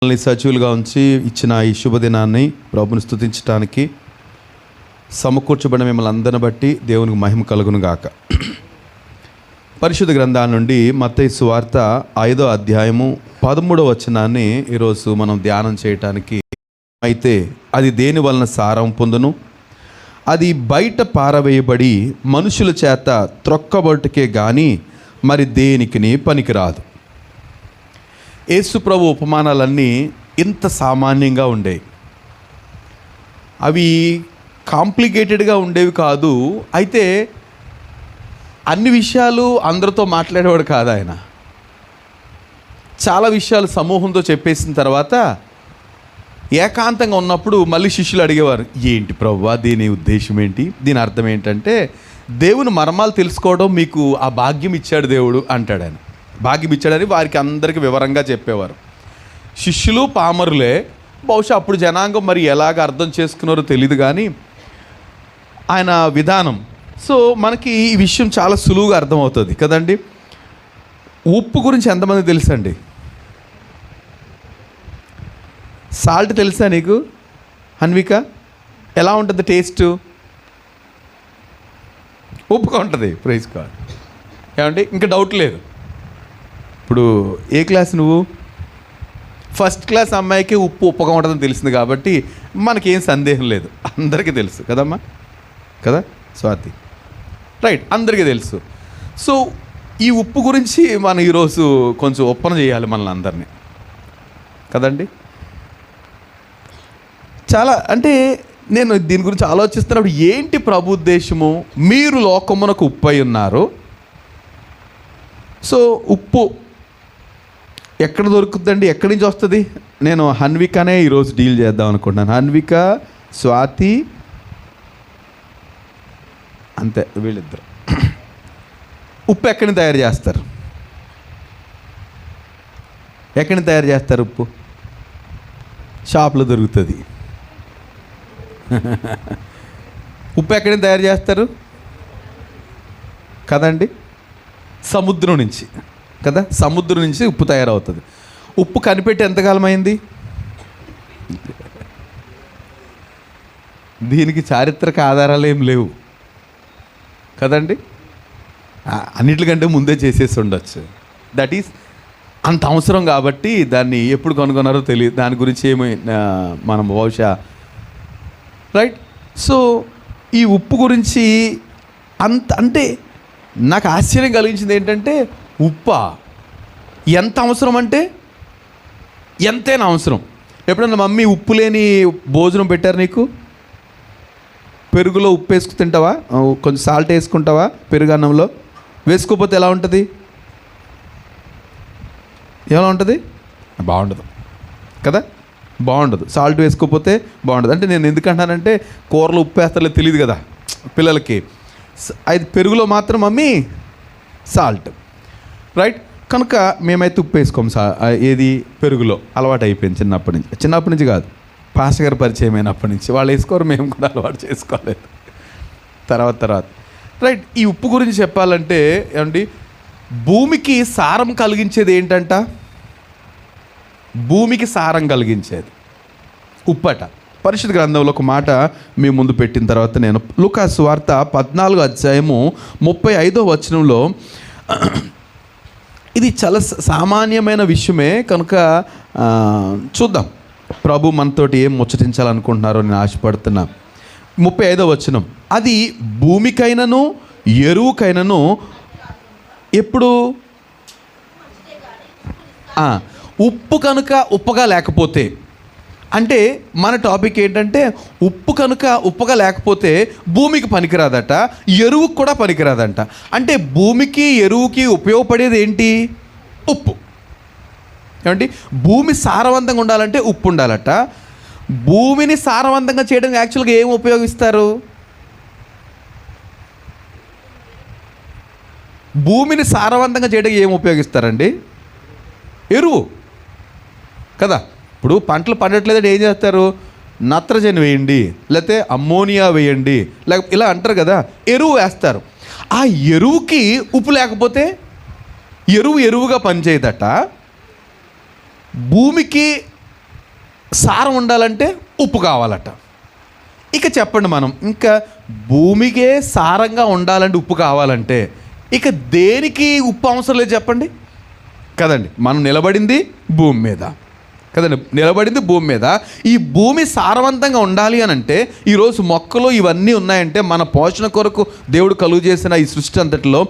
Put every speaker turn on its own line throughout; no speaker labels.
మనల్ని సజీవులుగా ఉంచి ఇచ్చిన ఈ శుభదినాన్ని ప్రభుని స్తుతించడానికి సమకూర్చబడిన మిమ్మల్ని అందరిని బట్టి దేవునికి మహిమ కలుగును గాక. పరిశుద్ధ గ్రంథాల నుండి మత్తయి సువార్త 5వ అధ్యాయము 13వ వచనాన్ని ఈరోజు మనం ధ్యానం చేయటానికి. అయితే అది దేని వలన సారం పొందును, అది బయట పారవేయబడి మనుషుల చేత త్రొక్కబట్టుకే గాని మరి దేనికిని పనికిరాదు. యేసు ప్రభు ఉపమానాలన్నీ ఇంత సామాన్యంగా ఉండేవి. అవి కాంప్లికేటెడ్గా ఉండేవి కాదు. అయితే అన్ని విషయాలు అందరితో మాట్లాడేవాడు కాదు ఆయన. చాలా విషయాలు సమూహంతో చెప్పేసిన తర్వాత ఏకాంతంగా ఉన్నప్పుడు మళ్ళీ శిష్యులు అడిగేవారు, ఏంటి ప్రభువా దీని ఉద్దేశం ఏంటి, దీని అర్థం ఏంటంటే దేవుని మర్మాలు తెలుసుకోవడం మీకు ఆ భాగ్యం ఇచ్చాడు దేవుడు అంటాడు ఆయన. భాగ్యం ఇచ్చాడని వారికి అందరికీ వివరంగా చెప్పేవారు. శిష్యులు పామరులే, బహుశా అప్పుడు జనాంగం మరి ఎలాగ అర్థం చేసుకున్నారో తెలియదు కానీ ఆయన విధానం. సో మనకి ఈ విషయం చాలా సులువుగా అర్థమవుతుంది కదండి. ఉప్పు గురించి ఎంతమంది తెలుసండి? సాల్ట్ తెలుసా నీకు అన్విక? ఎలా ఉంటుంది టేస్ట్? ఉప్పుగా ఉంటుంది. Praise God. ఏమంటే ఇంకా డౌట్ లేదు. ఇప్పుడు ఏ క్లాస్ నువ్వు? ఫస్ట్ క్లాస్ అమ్మాయికి ఉప్పుగా ఉంటుందని తెలిసింది కాబట్టి మనకేం సందేహం లేదు, అందరికీ తెలుసు కదమ్మా, కదా స్వాతి? రైట్, అందరికీ తెలుసు. సో ఈ ఉప్పు గురించి మనం ఈరోజు కొంచెం ఒప్పన చేయాలి మనల్ని అందరినీ, కదండి. చాలా అంటే నేను దీని గురించి ఆలోచిస్తున్నప్పుడు ఏంటి ప్రభు ఉద్దేశము? మీరు లోకమునకు ఉప్పు అయి ఉన్నారు. సో ఉప్పు ఎక్కడ దొరుకుతుందండి? ఎక్కడి నుంచి వస్తుంది? నేను హన్వికనే ఈరోజు డీల్ చేద్దాం అనుకుంటున్నాను. హన్విక, స్వాతి, అంతే వీళ్ళిద్దరు. ఉప్పు ఎక్కడిని తయారు చేస్తారు? ఎక్కడిని తయారు చేస్తారు ఉప్పు? షాప్లో దొరుకుతుంది. ఉప్పు ఎక్కడిని తయారు చేస్తారు కదండి? సముద్రం నుంచి కదా. సముద్రం నుంచి ఉప్పు తయారవుతుంది. ఉప్పు కనిపెట్టి ఎంతకాలం అయింది? దీనికి చారిత్రక ఆధారాలు ఏం లేవు కదండి. అన్నిటికంటే ముందే చేసేసి ఉండొచ్చు. దట్ ఈస్ అంత అవసరం కాబట్టి దాన్ని ఎప్పుడు కనుగొన్నారో తెలియదు. దాని గురించి ఏమి మనం బహుశా రైట్. సో ఈ ఉప్పు గురించి అంటే నాకు ఆశ్చర్యం కలిగించింది ఏంటంటే, ఉప్ప ఎంత అవసరం అంటే ఎంతైనా అవసరం. ఎప్పుడన్నా మమ్మీ ఉప్పు లేని భోజనం పెట్టారు నీకు? పెరుగులో ఉప్పు వేసుకు తింటావా? కొంచెం సాల్ట్ వేసుకుంటావా పెరుగు అన్నంలో? వేసుకోకపోతే ఎలా ఉంటుంది? ఎలా ఉంటుంది? బాగుండదు కదా, బాగుండదు. సాల్ట్ వేసుకోకపోతే బాగుండదు. అంటే నేను ఎందుకంటానంటే కూరలో ఉప్పు వేస్తారో తెలియదు కదా పిల్లలకి. అది పెరుగులో మాత్రం మమ్మీ సాల్ట్, రైట్. కనుక మేమైతే ఉప్పు వేసుకోం. ఏది పెరుగులో అలవాటు అయిపోయింది చిన్నప్పటి నుంచి కాదు, పాస్టర్ గారు పరిచయం అయినప్పటి నుంచి. వాళ్ళు వేసుకోరు, మేము కూడా అలవాటు చేసుకోలేదు తర్వాత రైట్. ఈ ఉప్పు గురించి చెప్పాలంటే ఏమండి, భూమికి సారం కలిగించేది ఏంటంట? భూమికి సారం కలిగించేది ఉప్పట. పరిశుద్ధ గ్రంథంలో ఒక మాట మీ ముందు పెట్టిన తర్వాత నేను లూకా సువార్త 14వ అధ్యాయము 35వ వచనంలో, ఇది చాలా సామాన్యమైన విషయమే కనుక చూద్దాం ప్రభు మనతోటి ఏం ముచ్చటించాలనుకుంటున్నారో నేను ఆశపడుతున్నా. 35వ వచనం, అది భూమికైనను ఎరువుకైనను ఎప్పుడు ఉప్పు కనుక ఉప్పగా లేకపోతే, అంటే మన టాపిక్ ఏంటంటే ఉప్పు కనుక ఉప్పగా లేకపోతే భూమికి పనికిరాదట, ఎరువుకి కూడా పనికిరాదంట. అంటే భూమికి ఎరువుకి ఉపయోగపడేది ఏంటి? ఉప్పు. ఏమంటే భూమి సారవంతంగా ఉండాలంటే ఉప్పు ఉండాలట. భూమిని సారవంతంగా చేయడానికి యాక్చువల్గా ఏం ఉపయోగిస్తారు? భూమిని సారవంతంగా చేయడానికి ఏం ఉపయోగిస్తారండి? ఎరువు కదా. ఇప్పుడు పంటలు పండట్లేదంటే ఏం చేస్తారు? నత్రజని వేయండి, లేకపోతే అమ్మోనియా వేయండి, లేకపోతే ఇలా అంటారు కదా, ఎరువు వేస్తారు. ఆ ఎరువుకి ఉప్పు లేకపోతే ఎరువుగా పనిచేయదట. భూమికి సారం ఉండాలంటే ఉప్పు కావాలట. ఇక చెప్పండి, మనం ఇంకా భూమికే సారంగా ఉండాలంటే ఉప్పు కావాలంటే ఇక దేనికి ఉప్పు అవసరం లేదు చెప్పండి కదండి. మనం నిలబడింది భూమి మీద కదండి, నిలబడింది భూమి మీద. ఈ భూమి సారవంతంగా ఉండాలి అని అంటే ఈరోజు మొక్కలు ఇవన్నీ ఉన్నాయంటే మన పోషణ కొరకు దేవుడు కలుగు చేసిన ఈ సృష్టి అంతటిలో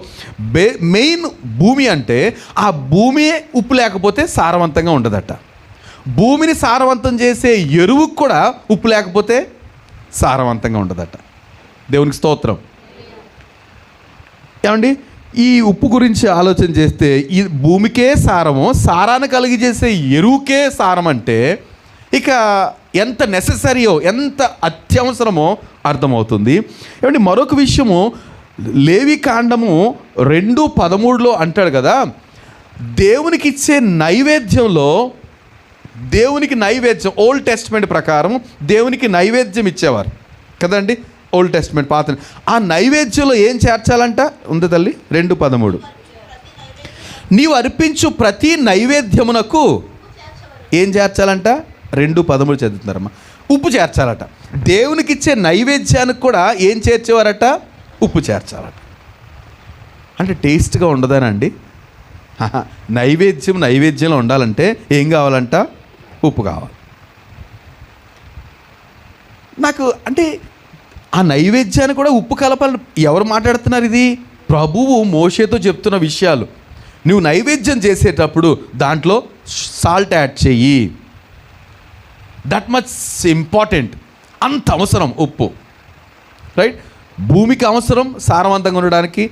మెయిన్ భూమి అంటే ఆ భూమి ఉప్పు లేకపోతే సారవంతంగా ఉండదట. భూమిని సారవంతం చేసే ఎరువుకు కూడా ఉప్పు లేకపోతే సారవంతంగా ఉండదట. దేవునికి స్తోత్రం. ఏమండి, ఈ ఉప్పు గురించి ఆలోచన చేస్తే ఈ భూమికే సారము, సారాన్ని కలిగి చేసే ఎరువుకే సారం అంటే ఇక ఎంత నెససరీయో, ఎంత అత్యవసరమో అర్థమవుతుంది. ఏమండి, మరొక విషయము లేవి కాండము 2:13 అంటాడు కదా, దేవునికి ఇచ్చే నైవేద్యంలో, దేవునికి నైవేద్యం ఓల్డ్ టెస్ట్మెంట్ ప్రకారం దేవునికి నైవేద్యం ఇచ్చేవారు కదండి. ఓల్డ్ టెస్ట్మెంట్ పాత ఆ నైవేద్యంలో ఏం చేర్చాలంట ఉంది తల్లి. 2:13 నీవు అర్పించు ప్రతి నైవేద్యమునకు ఏం చేర్చాలంట? 2:13 చదువుతున్నారమ్మా. ఉప్పు చేర్చాలట. దేవునికి ఇచ్చే నైవేద్యానికి కూడా ఏం చేర్చేవారట? ఉప్పు చేర్చాలట. అంటే టేస్ట్గా ఉండదానండి. నైవేద్యంలో ఉండాలంటే ఏం కావాలంట? ఉప్పు కావాలి. నాకు అంటే ఆ నైవేద్యాన్ని కూడా ఉప్పు కలపాలని ఎవరు మాట్లాడుతున్నారు? ఇది ప్రభువు మోషేతో చెప్తున్న విషయాలు. నువ్వు నైవేద్యం చేసేటప్పుడు దాంట్లో సాల్ట్ యాడ్ చెయ్యి. That much important. అంత అవసరం ఉప్పు, రైట్? భూమికి అవసరం సారవంతంగా ఉండడానికి,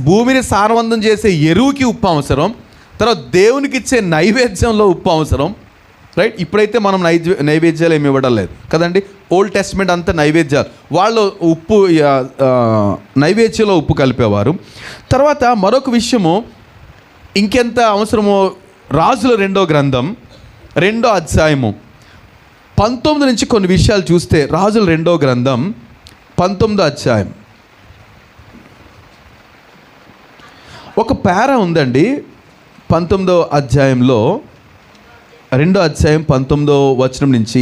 భూమిని సారవంతం చేసే ఎరువుకి ఉప్పు అవసరం, తర్వాత దేవునికి ఇచ్చే నైవేద్యంలో ఉప్పు అవసరం, రైట్? ఇప్పుడైతే మనం నైవేద్యాలు ఏమి ఇవ్వడం లేదు కదండి. ఓల్డ్ టెస్ట్మెంట్ అంతా నైవేద్యాలు, వాళ్ళు ఉప్పు నైవేద్యంలో ఉప్పు కలిపేవారు. తర్వాత మరొక విషయము ఇంకెంత అవసరమో, రాజుల 2వ గ్రంథం 2వ అధ్యాయము 19 నుంచి కొన్ని విషయాలు చూస్తే, రాజుల 2వ గ్రంథం 19వ అధ్యాయం ఒక పేర ఉందండి. 19వ అధ్యాయంలో 2వ అధ్యాయం 19వ వచనం నుంచి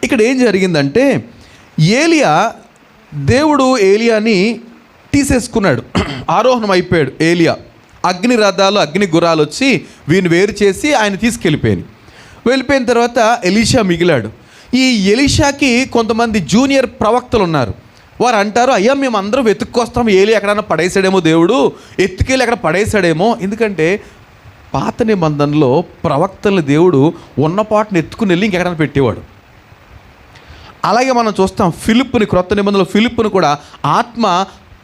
ఇక్కడ ఏం జరిగిందంటే, దేవుడు ఏలియాని తీసేసుకున్నాడు. ఆరోహణం అయిపోయాడు ఏలియా. అగ్ని రథాలు, అగ్ని గుర్రాలు వచ్చి వీని వేరు చేసి ఆయన వెళ్ళిపోయిన తర్వాత ఎలీషా మిగిలాడు. ఈ ఎలీషాకి కొంతమంది జూనియర్ ప్రవక్తలు ఉన్నారు. వారు అంటారు, అయ్యా మేము అందరం వెతుక్కొస్తాం, ఏలియా ఎక్కడన్నా పడేసాడేమో, దేవుడు ఎత్తుకెళ్ళి ఎక్కడ పడేసాడేమో. ఎందుకంటే పాత నిబంధనలో ప్రవక్తల్ని దేవుడు ఉన్నపాటును ఎత్తుకుని వెళ్ళి ఇంకెక్కడైనా పెట్టేవాడు. అలాగే మనం చూస్తాం ఫిలిప్పుని, క్రొత్త నిబంధనలో ఫిలిప్పుని కూడా ఆత్మ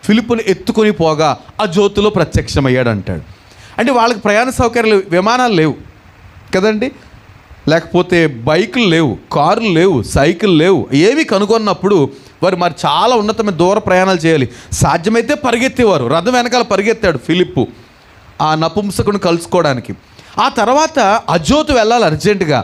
ఫిలిప్పుని ఎత్తుకొని పోగా ఆ జ్యోతిలో ప్రత్యక్షమయ్యాడు అంటాడు. అంటే వాళ్ళకి ప్రయాణ సౌకర్యాలు, విమానాలు లేవు కదండి, లేకపోతే బైకులు లేవు, కార్లు లేవు, సైకిల్ లేవు, ఏవి కనుగొన్నప్పుడు వారు మరి చాలా ఉన్నతమైన దూర ప్రయాణాలు చేయాలి. సాధ్యమైతే పరిగెత్తేవారు. రథం వెనకాల పరిగెత్తాడు ఫిలిప్పు ఆ నపుంసకుని కలుసుకోవడానికి. ఆ తర్వాత అజోతు వెళ్ళాలి అర్జెంటుగా.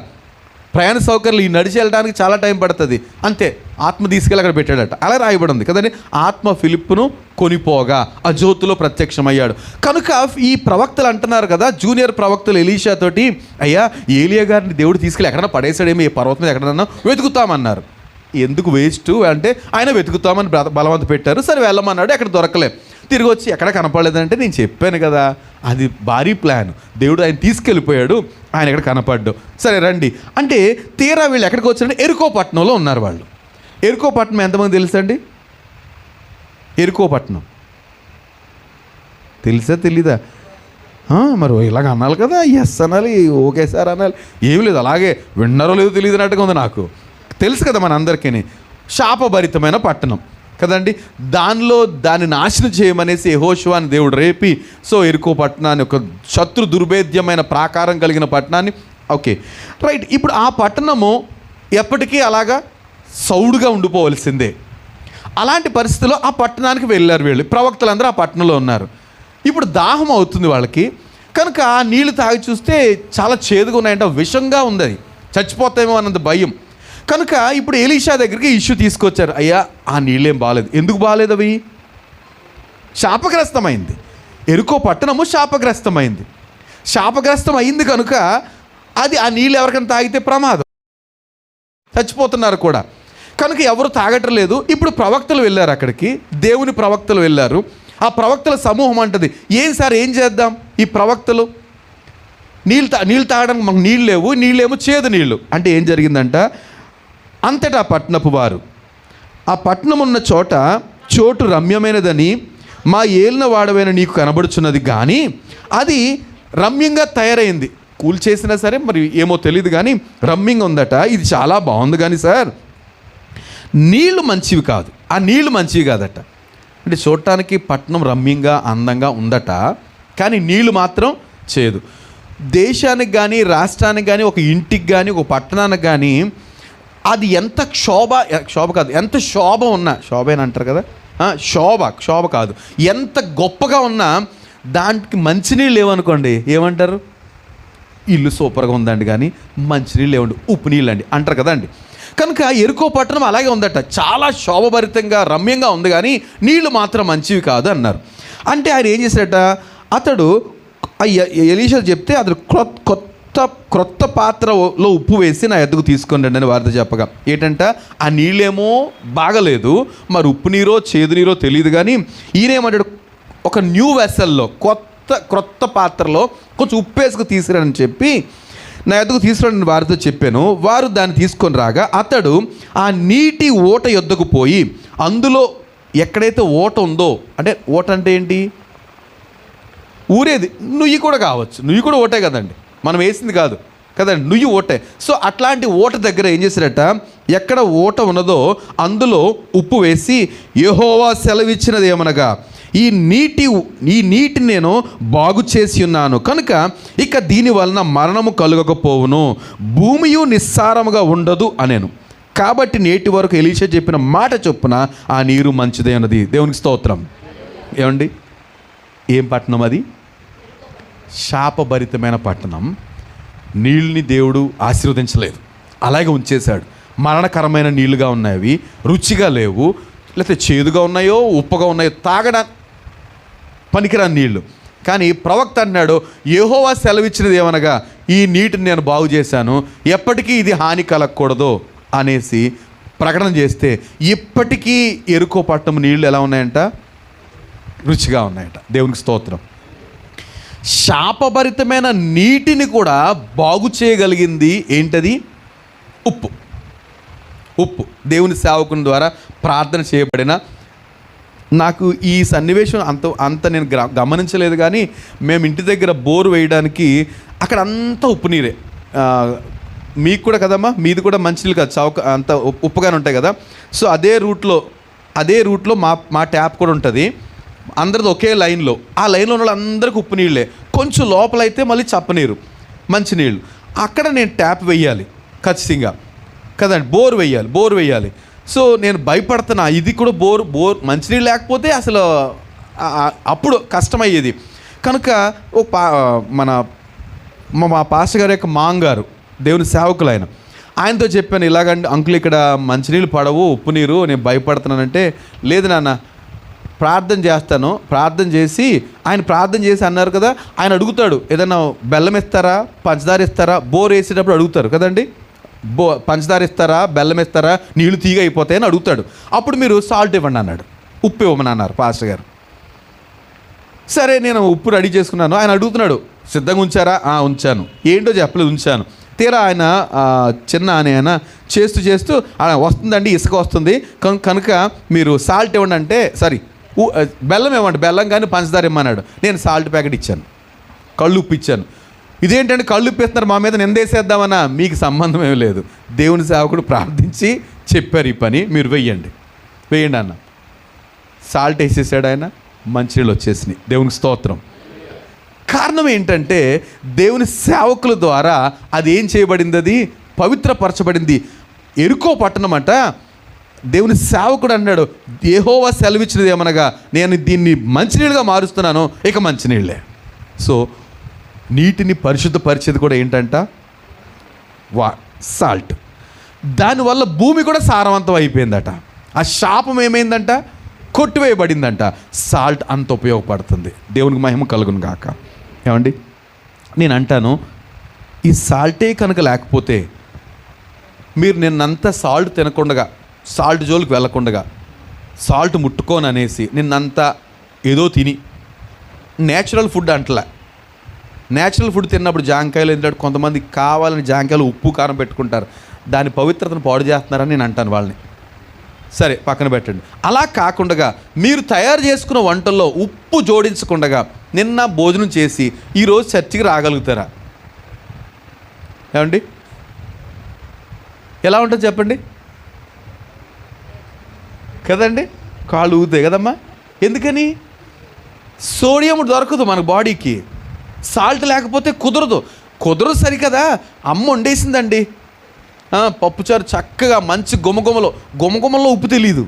ప్రయాణ సౌకర్యాలు ఈ నడిచి వెళ్ళడానికి చాలా టైం పడుతుంది. అంతే, ఆత్మ తీసుకెళ్ళి అక్కడ పెట్టాడట. అలా రాయబడి ఉంది కదండి. ఆత్మ ఫిలిప్పును కొనిపోగా అజోతులో ప్రత్యక్షమయ్యాడు. కనుక ఈ ప్రవక్తలు అంటున్నారు కదా, జూనియర్ ప్రవక్తలు ఎలీషా తోటి, అయ్యా ఏలియా గారిని దేవుడు తీసుకెళ్ళి ఎక్కడన్నా పడేసాడేమో, ఈ పర్వతం మీద ఎక్కడన్నా వెతుకుతామన్నారు. ఎందుకు వేస్ట్ అంటే ఆయన వెతుకుతామని బలవంత పెట్టారు. సరే వెళ్ళమన్నాడు, ఎక్కడ దొరకలే. తిరిగి వచ్చి ఎక్కడ కనపడలేదంటే నేను చెప్పాను కదా, అది భారీ ప్లాన్. దేవుడు ఆయన తీసుకెళ్ళిపోయాడు, ఆయన ఎక్కడ కనపడ్డు. సరే రండి అంటే తీరా వీళ్ళు ఎక్కడికి వచ్చారంటే ఎరుకోపట్నంలో ఉన్నారు వాళ్ళు. ఎరుకోపట్నం ఎంతమంది తెలుసండి? ఎరుకోపట్నం తెలుసా తెలీదా? మరి ఇలాగ అనాలి కదా, ఎస్ అనాలి, ఓకే సార్ అనాలి. ఏమి లేదు, అలాగే విన్నారో లేదో తెలియదున్నట్టుగా ఉంది. నాకు తెలుసు కదా మన అందరికీ. శాపభరితమైన పట్టణం కదండి. దాన్ని నాశనం చేయమనేసి యెహోషువని దేవుడు రేపి, సో ఎరుకో పట్టణాన్ని, ఒక శత్రు దుర్భేద్యమైన ప్రాకారం కలిగిన పట్టణాన్ని, ఓకే రైట్. ఇప్పుడు ఆ పట్టణము ఎప్పటికీ అలాగా సౌడుగా ఉండిపోవలసిందే. అలాంటి పరిస్థితుల్లో ఆ పట్టణానికి వెళ్ళారు వీళ్ళు. ప్రవక్తలందరూ ఆ పట్టణంలో ఉన్నారు. ఇప్పుడు దాహం అవుతుంది వాళ్ళకి. కనుక ఆ నీళ్లు తాగి చూస్తే చాలా చేదుగా ఉన్నాయంట, విషంగా ఉంది, అది చచ్చిపోతామేమో అన్నంత భయం. కనుక ఇప్పుడు ఎలీషా దగ్గరికి ఇష్యూ తీసుకొచ్చారు. అయ్యా ఆ నీళ్ళేం బాగాలేదు. ఎందుకు బాగాలేదు? అవి శాపగ్రస్తమైంది. ఎరుకో పట్టణము శాపగ్రస్తమైంది. శాపగ్రస్తం అయింది కనుక అది ఆ నీళ్ళు ఎవరికైనా తాగితే ప్రమాదం. చచ్చిపోతున్నారు కూడా. కనుక ఎవరు తాగటం లేదు. ఇప్పుడు ప్రవక్తలు వెళ్ళారు అక్కడికి, దేవుని ప్రవక్తలు వెళ్ళారు. ఆ ప్రవక్తల సమూహం అంటది, ఏం సార్ ఏం చేద్దాం, ఈ ప్రవక్తలు నీళ్ళు తాగడానికి మాకు నీళ్ళేమో చేదు నీళ్ళు. అంటే ఏం జరిగిందంట, అంతటా పట్టణపు వారు ఆ పట్టణం ఉన్న చోటు రమ్యమైనదని మా ఏలిన వాడవైన నీకు కనబడుచున్నది, కానీ అది రమ్యంగా తయారైంది. కూల్చేసినా సరే మరి ఏమో తెలియదు, కానీ రమ్యంగా ఉందట. ఇది చాలా బాగుంది, కానీ సార్ నీళ్లు మంచివి కాదు, ఆ నీళ్లు మంచివి కాదట. అంటే చూడటానికి పట్టణం రమ్యంగా అందంగా ఉందట, కానీ నీళ్లు మాత్రం చేదు. దేశానికి కానీ రాష్ట్రానికి కానీ ఒక ఇంటికి కానీ ఒక పట్టణానికి కానీ అది ఎంత శోభ కాదు, ఎంత శోభ ఉన్నా, శోభ అంటారు కదా, శోభ కాదు, ఎంత గొప్పగా ఉన్నా దానికి మంచినీళ్ళు లేవనుకోండి, ఏమంటారు, ఇల్లు సూపర్గా ఉందండి కానీ మంచినీళ్ళు లేవండి, ఉప్పు నీళ్ళు అండి అంటారు కదండి. కనుక ఎరుకో పట్టణం అలాగే ఉందట, చాలా శోభభరితంగా రమ్యంగా ఉంది, కానీ నీళ్లు మాత్రం మంచివి కాదు అన్నారు. అంటే ఆయన ఏం చేశాడట, అతడు ఎలీషా చెప్తే అతడు క్రొత్త పాత్రలో ఉప్పు వేసి నా ఎద్దుకు తీసుకొని రండి అని వారితో చెప్పగా, ఏంటంట ఆ నీళ్ళేమో బాగలేదు, మరి ఉప్పు నీరో చేదు నీరో తెలియదు, కానీ ఈయనేమంటాడు, ఒక న్యూ వెసల్లో క్రొత్త పాత్రలో కొంచెం ఉప్పు వేసుకు తీసుకురని చెప్పి నా ఎద్దుకు తీసుకురండి వారితో చెప్పాను. వారు దాన్ని తీసుకొని రాగా అతడు ఆ నీటి ఓట యొద్దకు పోయి, అందులో ఎక్కడైతే ఓట ఉందో, అంటే ఓట అంటే ఏంటి, ఊరేది, నుయ్యి కూడా కావచ్చు, నుయ్యి కూడా ఓటే కదండి, మనం వేసింది కాదు కదండి, నుయ్యి ఓటే. సో అట్లాంటి ఓట దగ్గర ఏం చేశారట, ఎక్కడ ఓట ఉన్నదో అందులో ఉప్పు వేసి, యెహోవా సెలవిచ్చినది ఏమనగా, ఈ నీటిని నేను బాగు చేసి ఉన్నాను కనుక ఇక దీని వలన మరణము కలుగకపోవును, భూమియు నిస్సారముగా ఉండదు అనేను. కాబట్టి నేటి వరకు ఎలీషా చెప్పిన మాట చొప్పున ఆ నీరు మంచిదే అన్నది. దేవునికి స్తోత్రం. ఏమండి, ఏం పట్టణం అది, శాపభరితమైన పట్టణం. నీళ్ళని దేవుడు ఆశీర్వదించలేదు, అలాగే ఉంచేశాడు. మరణకరమైన నీళ్లుగా ఉన్నాయి, రుచిగా లేవు, లేకపోతే చేదుగా ఉన్నాయో ఉప్పుగా ఉన్నాయో, తాగడానికి పనికిరాని నీళ్లు. కానీ ప్రవక్త అన్నాడు, యెహోవా సెలవిచ్చినది ఏమనగా, ఈ నీటిని నేను బాగు చేశాను, ఎప్పటికీ ఇది హాని కలగకూడదు అనేసి ప్రకటన చేస్తే ఇప్పటికీ ఎరుకో పట్టణం నీళ్ళు ఎలా ఉన్నాయంట, రుచిగా ఉన్నాయట. దేవునికి స్తోత్రం. శాపభరితమైన నీటిని కూడా బాగు చేయగలిగింది ఏంటది, ఉప్పు. దేవుని సేవకుని ద్వారా ప్రార్థన చేయబడిన, నాకు ఈ సన్నివేశం అంత నేను గమనించలేదు, కానీ మేము ఇంటి దగ్గర బోరు వేయడానికి అక్కడ అంతా ఉప్పు నీరే. మీకు కూడా కదమ్మా, మీది కూడా మంచినీళ్ళు కాదు, అంత ఉప్పుగానే ఉంటాయి కదా. సో అదే రూట్లో మా ట్యాప్ కూడా ఉంటుంది, అందరిది ఒకే లైన్లో. ఆ లైన్లో ఉన్న వాళ్ళందరికీ ఉప్పు నీళ్ళే, కొంచెం లోపలైతే మళ్ళీ చప్పనీరు మంచినీళ్ళు. అక్కడ నేను ట్యాప్ వేయాలి ఖచ్చితంగా కదండి, బోర్ వేయాలి. సో నేను భయపడుతున్నా, ఇది కూడా బోర్ మంచినీళ్ళు లేకపోతే అసలు అప్పుడు కష్టమయ్యేది. కనుక మా పాస్టర్ గారి యొక్క మాంగారు దేవుని సేవకులు ఆయనతో చెప్పాను, ఇలాగండి అంకుల్ ఇక్కడ మంచినీళ్ళు పడవు, ఉప్పు నీరు, నేను భయపడుతున్నానంటే, లేదు నాన్న ప్రార్థన చేస్తాను, ప్రార్థన చేసి అన్నారు కదా, ఆయన అడుగుతాడు, ఏదన్నా బెల్లం ఇస్తారా, పంచదార ఇస్తారా, బోర్ వేసేటప్పుడు అడుగుతారు కదండి, పంచదార ఇస్తారా, బెల్లం ఇస్తారా, నీళ్ళు తీగ అయిపోతాయని అడుగుతాడు. అప్పుడు మీరు సాల్ట్ ఇవ్వండి అన్నాడు, ఉప్పు ఇవ్వమని అన్నారు పాస్టర్ గారు. సరే నేను ఉప్పు రెడీ చేసుకున్నాను. ఆయన అడుగుతున్నాడు, సిద్ధంగా ఉంచారా? ఉంచాను. ఏంటో చెప్పలేదు, ఉంచాను. తీరా ఆయన ఆయన చేస్తూ వస్తుందండి, ఇసుక వస్తుంది కనుక మీరు సాల్ట్ ఇవ్వండి అంటే, బెల్లం ఇవ్వండి, బెల్లం కానీ పంచదార ఇమ్మన్నాడు. నేను సాల్ట్ ప్యాకెట్ ఇచ్చాను, కళ్ళు ఉప్పు ఇచ్చాను. ఇదేంటంటే కళ్ళు ఉప్పేస్తున్నారు, మా మీద నిందేసేద్దామన్నా, మీకు సంబంధం ఏమి లేదు, దేవుని సేవకుడు ప్రార్థించి చెప్పారు ఈ పని, మీరు వేయండి అన్న. సాల్ట్ వేసేసాడు ఆయన, మంచినీళ్ళు వచ్చేసినాయి. దేవునికి స్తోత్రం. కారణం ఏంటంటే దేవుని సేవకుల ద్వారా అది ఏం చేయబడింది, అది పవిత్రపరచబడింది. ఎరుకో పట్టణం అంట, దేవుని సేవకుడు అన్నాడు, యెహోవా సెలవిచ్చినది ఏమనగా, నేను దీన్ని మంచినీళ్ళుగా మారుస్తున్నాను, ఇక మంచినీళ్ళే. సో నీటిని పరిశుద్ధపరిచేది కూడా ఏంటంట, సాల్ట్. దానివల్ల భూమి కూడా సారవంతం అయిపోయిందట. ఆ శాపం ఏమైందంట, కొట్టివేయబడిందంట. సాల్ట్ అంత ఉపయోగపడుతుంది. దేవునికి మహిమ కలుగును గాక. ఏమండి, నేను అంటాను, ఈ సాల్టే కనుక లేకపోతే మీరు నిన్నంతా సాల్ట్ తినకుండగా, సాల్ట్ జోలికి వెళ్ళకుండగా, సాల్ట్ ముట్టుకోని అనేసి నిన్నంతా ఏదో తిని, నేచురల్ ఫుడ్ అంటలే, నేచురల్ ఫుడ్ తిన్నప్పుడు జాంకాయలు ఏంటంటే కొంతమంది కావాలని జాంకాయలు ఉప్పు కారం పెట్టుకుంటారు, దాని పవిత్రతను పాడు చేస్తున్నారని నేను అంటాను వాళ్ళని. సరే పక్కన పెట్టండి. అలా కాకుండా మీరు తయారు చేసుకున్న వంటల్లో ఉప్పు జోడించకుండా నిన్న భోజనం చేసి ఈరోజు చర్చికి రాగలుగుతారా? ఏమండి, ఎలా ఉంటుంది చెప్పండి కదండి? కాళ్ళు ఊగుతాయి కదమ్మా. ఎందుకని? సోడియం దొరకదు మన బాడీకి, సాల్ట్ లేకపోతే కుదరదు సరికదా. అమ్మ వండేసిందండి పప్పుచారు చక్కగా, మంచి గుమగుమలో ఉప్పు తెలియదు,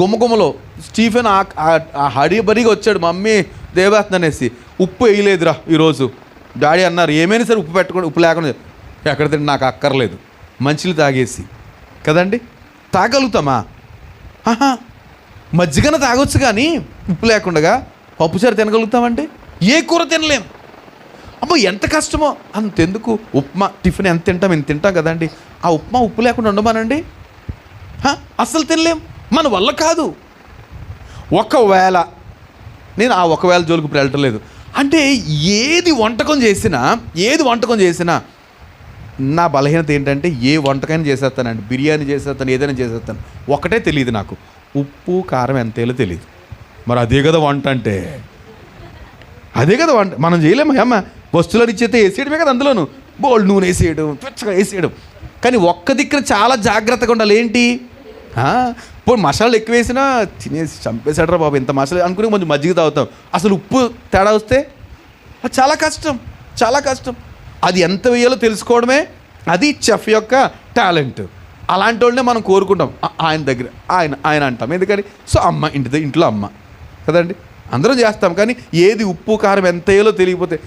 గుమగుమలో స్టీఫెన్ హడిబరిగా వచ్చాడు, మమ్మీ దేవేస్తుంది అనేసి, ఉప్పు వేయలేదురా ఈరోజు. డాడీ అన్నారు ఏమైనా సరే ఉప్పు పెట్టుకోండి, ఉప్పు లేకుండా. ఎక్కడ తింటే నాకు అక్కర్లేదు, మంచిలు తాగేసి కదండి. తాగలుగుతామా? మజ్జిగన తాగొచ్చు కానీ ఉప్పు లేకుండా పప్పుచారు తినగలుగుతామండి? ఏ కూర తినలేం. అమ్మో ఎంత కష్టమో. అంతెందుకు, ఉప్మా టిఫిన్ ఎంత తింటాం, ఇంత తింటాం కదండి. ఆ ఉప్మా ఉప్పు లేకుండా ఉండమానండి, అస్సలు తినలేం, మన వల్ల కాదు. ఒకవేళ నేను ఆ ఒకవేళ జోలికి ఇప్పుడు వెళ్ళటం లేదు. అంటే ఏది వంటకం చేసినా నా బలహీనత ఏంటంటే ఏ వంటకైనా చేసేస్తానండి, బిర్యానీ చేసేస్తాను, ఏదైనా చేసేస్తాను. ఒకటే తెలియదు నాకు, ఉప్పు కారం ఎంతేలో తెలియదు. మరి అదే కదా వంట అంటే, అదే కదా వంట. మనం చేయలేము అమ్మ, వస్తువులు ఇచ్చేస్తే వేసేయడమే కదా, అందులోను బోల్డ్ నూనె వేసేయడం, పిచ్చగా వేసేయడం. కానీ ఒక్క దిక్కున చాలా జాగ్రత్తగా ఉండాలి. ఏంటి? ఇప్పుడు మసాలాలు ఎక్కువ వేసినా తినేసి చంపేశాడరా బాబు, ఇంత మసాలా అనుకుని కొంచెం మజ్జిగ తాగుతాం. అసలు ఉప్పు తేడా వస్తే చాలా కష్టం. అది ఎంత వేయాలో తెలుసుకోవడమే అది చెఫ్ యొక్క టాలెంట్. అలాంటి వాళ్ళనే మనం కోరుకుంటాం ఆయన దగ్గర, ఆయన అంటాం. ఎందుకని? సో అమ్మ ఇంట్లో అమ్మ కదండి, అందరం చేస్తాం. కానీ ఏది ఉప్పు కారం ఎంత వేయాలో తెలియకపోతే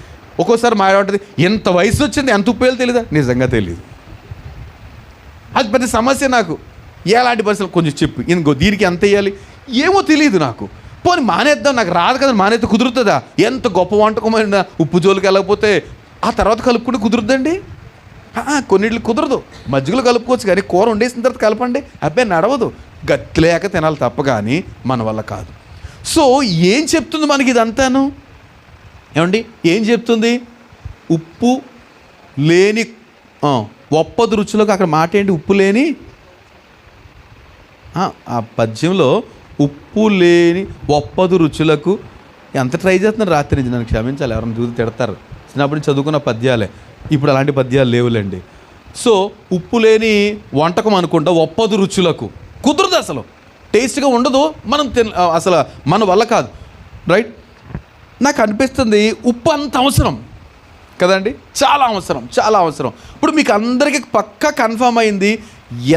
ఒక్కోసారి మా ఉంటుంది, ఎంత వయసు వచ్చింది ఎంత ఉప్పు వేయాలో తెలియదా? నిజంగా తెలియదు. అది పెద్ద సమస్య నాకు. ఎలాంటి పరిస్థితులు కొంచెం చెప్పు, ఇంకో దీనికి ఎంత వేయాలి ఏమో తెలియదు నాకు. పోనీ మానేద్దాం, నాకు రాదు కదా, మానేస్తే కుదురుతుందా? ఎంత గొప్ప వంటకమైన ఉప్పు జోలికి వెళ్ళకపోతే ఆ తర్వాత కలుపుకుంటే కుదురుద్దండి? కొన్నిళ్ళు కుదరదు. మజ్జిగలో కలుపుకోవచ్చు కానీ కూర వండేసిన తర్వాత కలపండి, అబ్బాయి నడవదు. గట్లేక తినాలి తప్ప కానీ మన వల్ల కాదు. సో ఏం చెప్తుంది మనకి ఇదంతాను? ఏమండి ఏం చెప్తుంది? ఉప్పు లేని ఒప్పదు రుచులకు, అక్కడ మాట ఏంటి? ఉప్పు లేని, ఆ పద్యంలో ఉప్పు లేని ఒప్పదు రుచులకు. ఎంత ట్రై చేస్తున్నారు రాత్రి నుంచి, నన్ను క్షమించాలి, ఎవరైనా చూసి తిడతారు. చిన్నప్పటి నుంచి చదువుకున్న పద్యాలే, ఇప్పుడు అలాంటి పద్యాలు లేవులేండి. సో ఉప్పు లేని వంటకం అనుకుంటా ఒప్పదు రుచులకు కుదరదు, అసలు టేస్ట్గా ఉండదు, మనం అసలు మన వల్ల కాదు. రైట్? నాకు అనిపిస్తుంది ఉప్పు అంత అవసరం కదండి, చాలా అవసరం. ఇప్పుడు మీకు అందరికీ పక్కా కన్ఫర్మ్ అయింది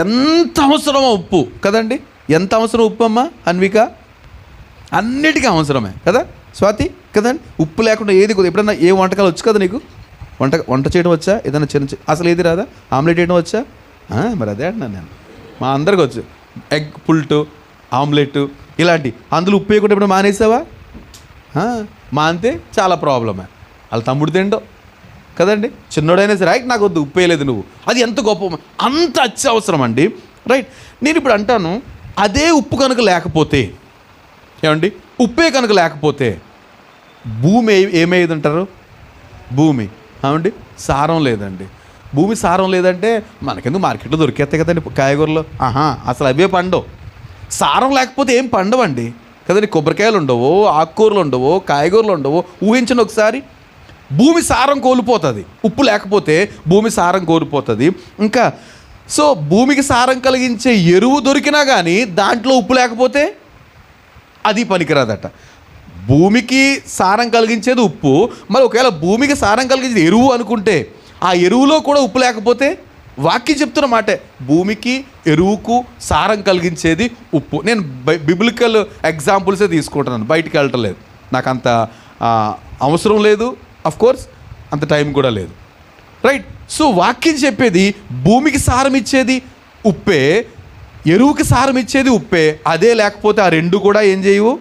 ఎంత అవసరమో ఉప్పు కదండి. ఎంత అవసరం ఉప్పు అమ్మా అన్విక? అన్నిటికీ అవసరమే కదా స్వాతి, కదండి. ఉప్పు లేకుండా ఏది కుదరదు. ఎప్పుడన్నా ఏ వంటకాలు వచ్చు కదా నీకు? వంట చేయడం వచ్చా? ఏదైనా అసలు ఏది రాదా? ఆమ్లెట్ వేయడం వచ్చా? మరి అదే అంటున్నాను నేను, మా అందరికి వచ్చు. ఎగ్ పుల్టు, ఆమ్లెట్ ఇలాంటి. అందులో ఉప్పు వేయకుండా ఎప్పుడు మానేసావా? మానితే చాలా ప్రాబ్లమే. వాళ్ళ తమ్ముడు తిండో కదండి, చిన్నోడైనా సరే నాకు వద్దు ఉప్పు వేయలేదు నువ్వు, అది ఎంత గొప్ప, అంత అత్యవసరం అండి. రైట్? నేను ఇప్పుడు అంటాను, అదే ఉప్పు కనుక లేకపోతే, ఏమండి ఉప్పే కనుక లేకపోతే భూమి ఏమయ్యేది అంటారు? భూమి ఏమండి సారం లేదండి. భూమి సారం లేదంటే మనకెందుకు, మార్కెట్లో దొరికేస్తాయి కదండి కాయగూరలు, అసలు అవే పండవు. సారం లేకపోతే ఏం పండవండి కదండి. కొబ్బరికాయలు ఉండవు, ఆకుకూరలు ఉండవు, కాయగూరలు ఉండవు. ఊహించండి ఒకసారి, భూమి సారం కోల్పోతుంది. ఉప్పు లేకపోతే భూమి సారం కోల్పోతుంది. ఇంకా సో భూమికి సారం కలిగించే ఎరువు దొరికినా కానీ దాంట్లో ఉప్పు లేకపోతే అది పనికిరాదట. భూమికి సారం కలిగించేది ఉప్పు, మరి ఒకవేళ భూమికి సారం కలిగించేది ఎరువు అనుకుంటే ఆ ఎరువులో కూడా ఉప్పు లేకపోతే, వాక్యం చెప్తున్న మాటే, భూమికి ఎరువుకు సారం కలిగించేది ఉప్పు. నేను బిబ్లికల్ ఎగ్జాంపుల్సే తీసుకుంటున్నాను, బయటికి వెళ్ళటం లేదు, నాకు అంత అవసరం లేదు, కోర్స్ అంత టైం కూడా లేదు. రైట్? సో వాక్యం చెప్పేది భూమికి సారం ఇచ్చేది ఉప్పే, ఎరువుకి సారం ఇచ్చేది ఉప్పే. అదే లేకపోతే ఆ రెండు కూడా ఏం చేయవు,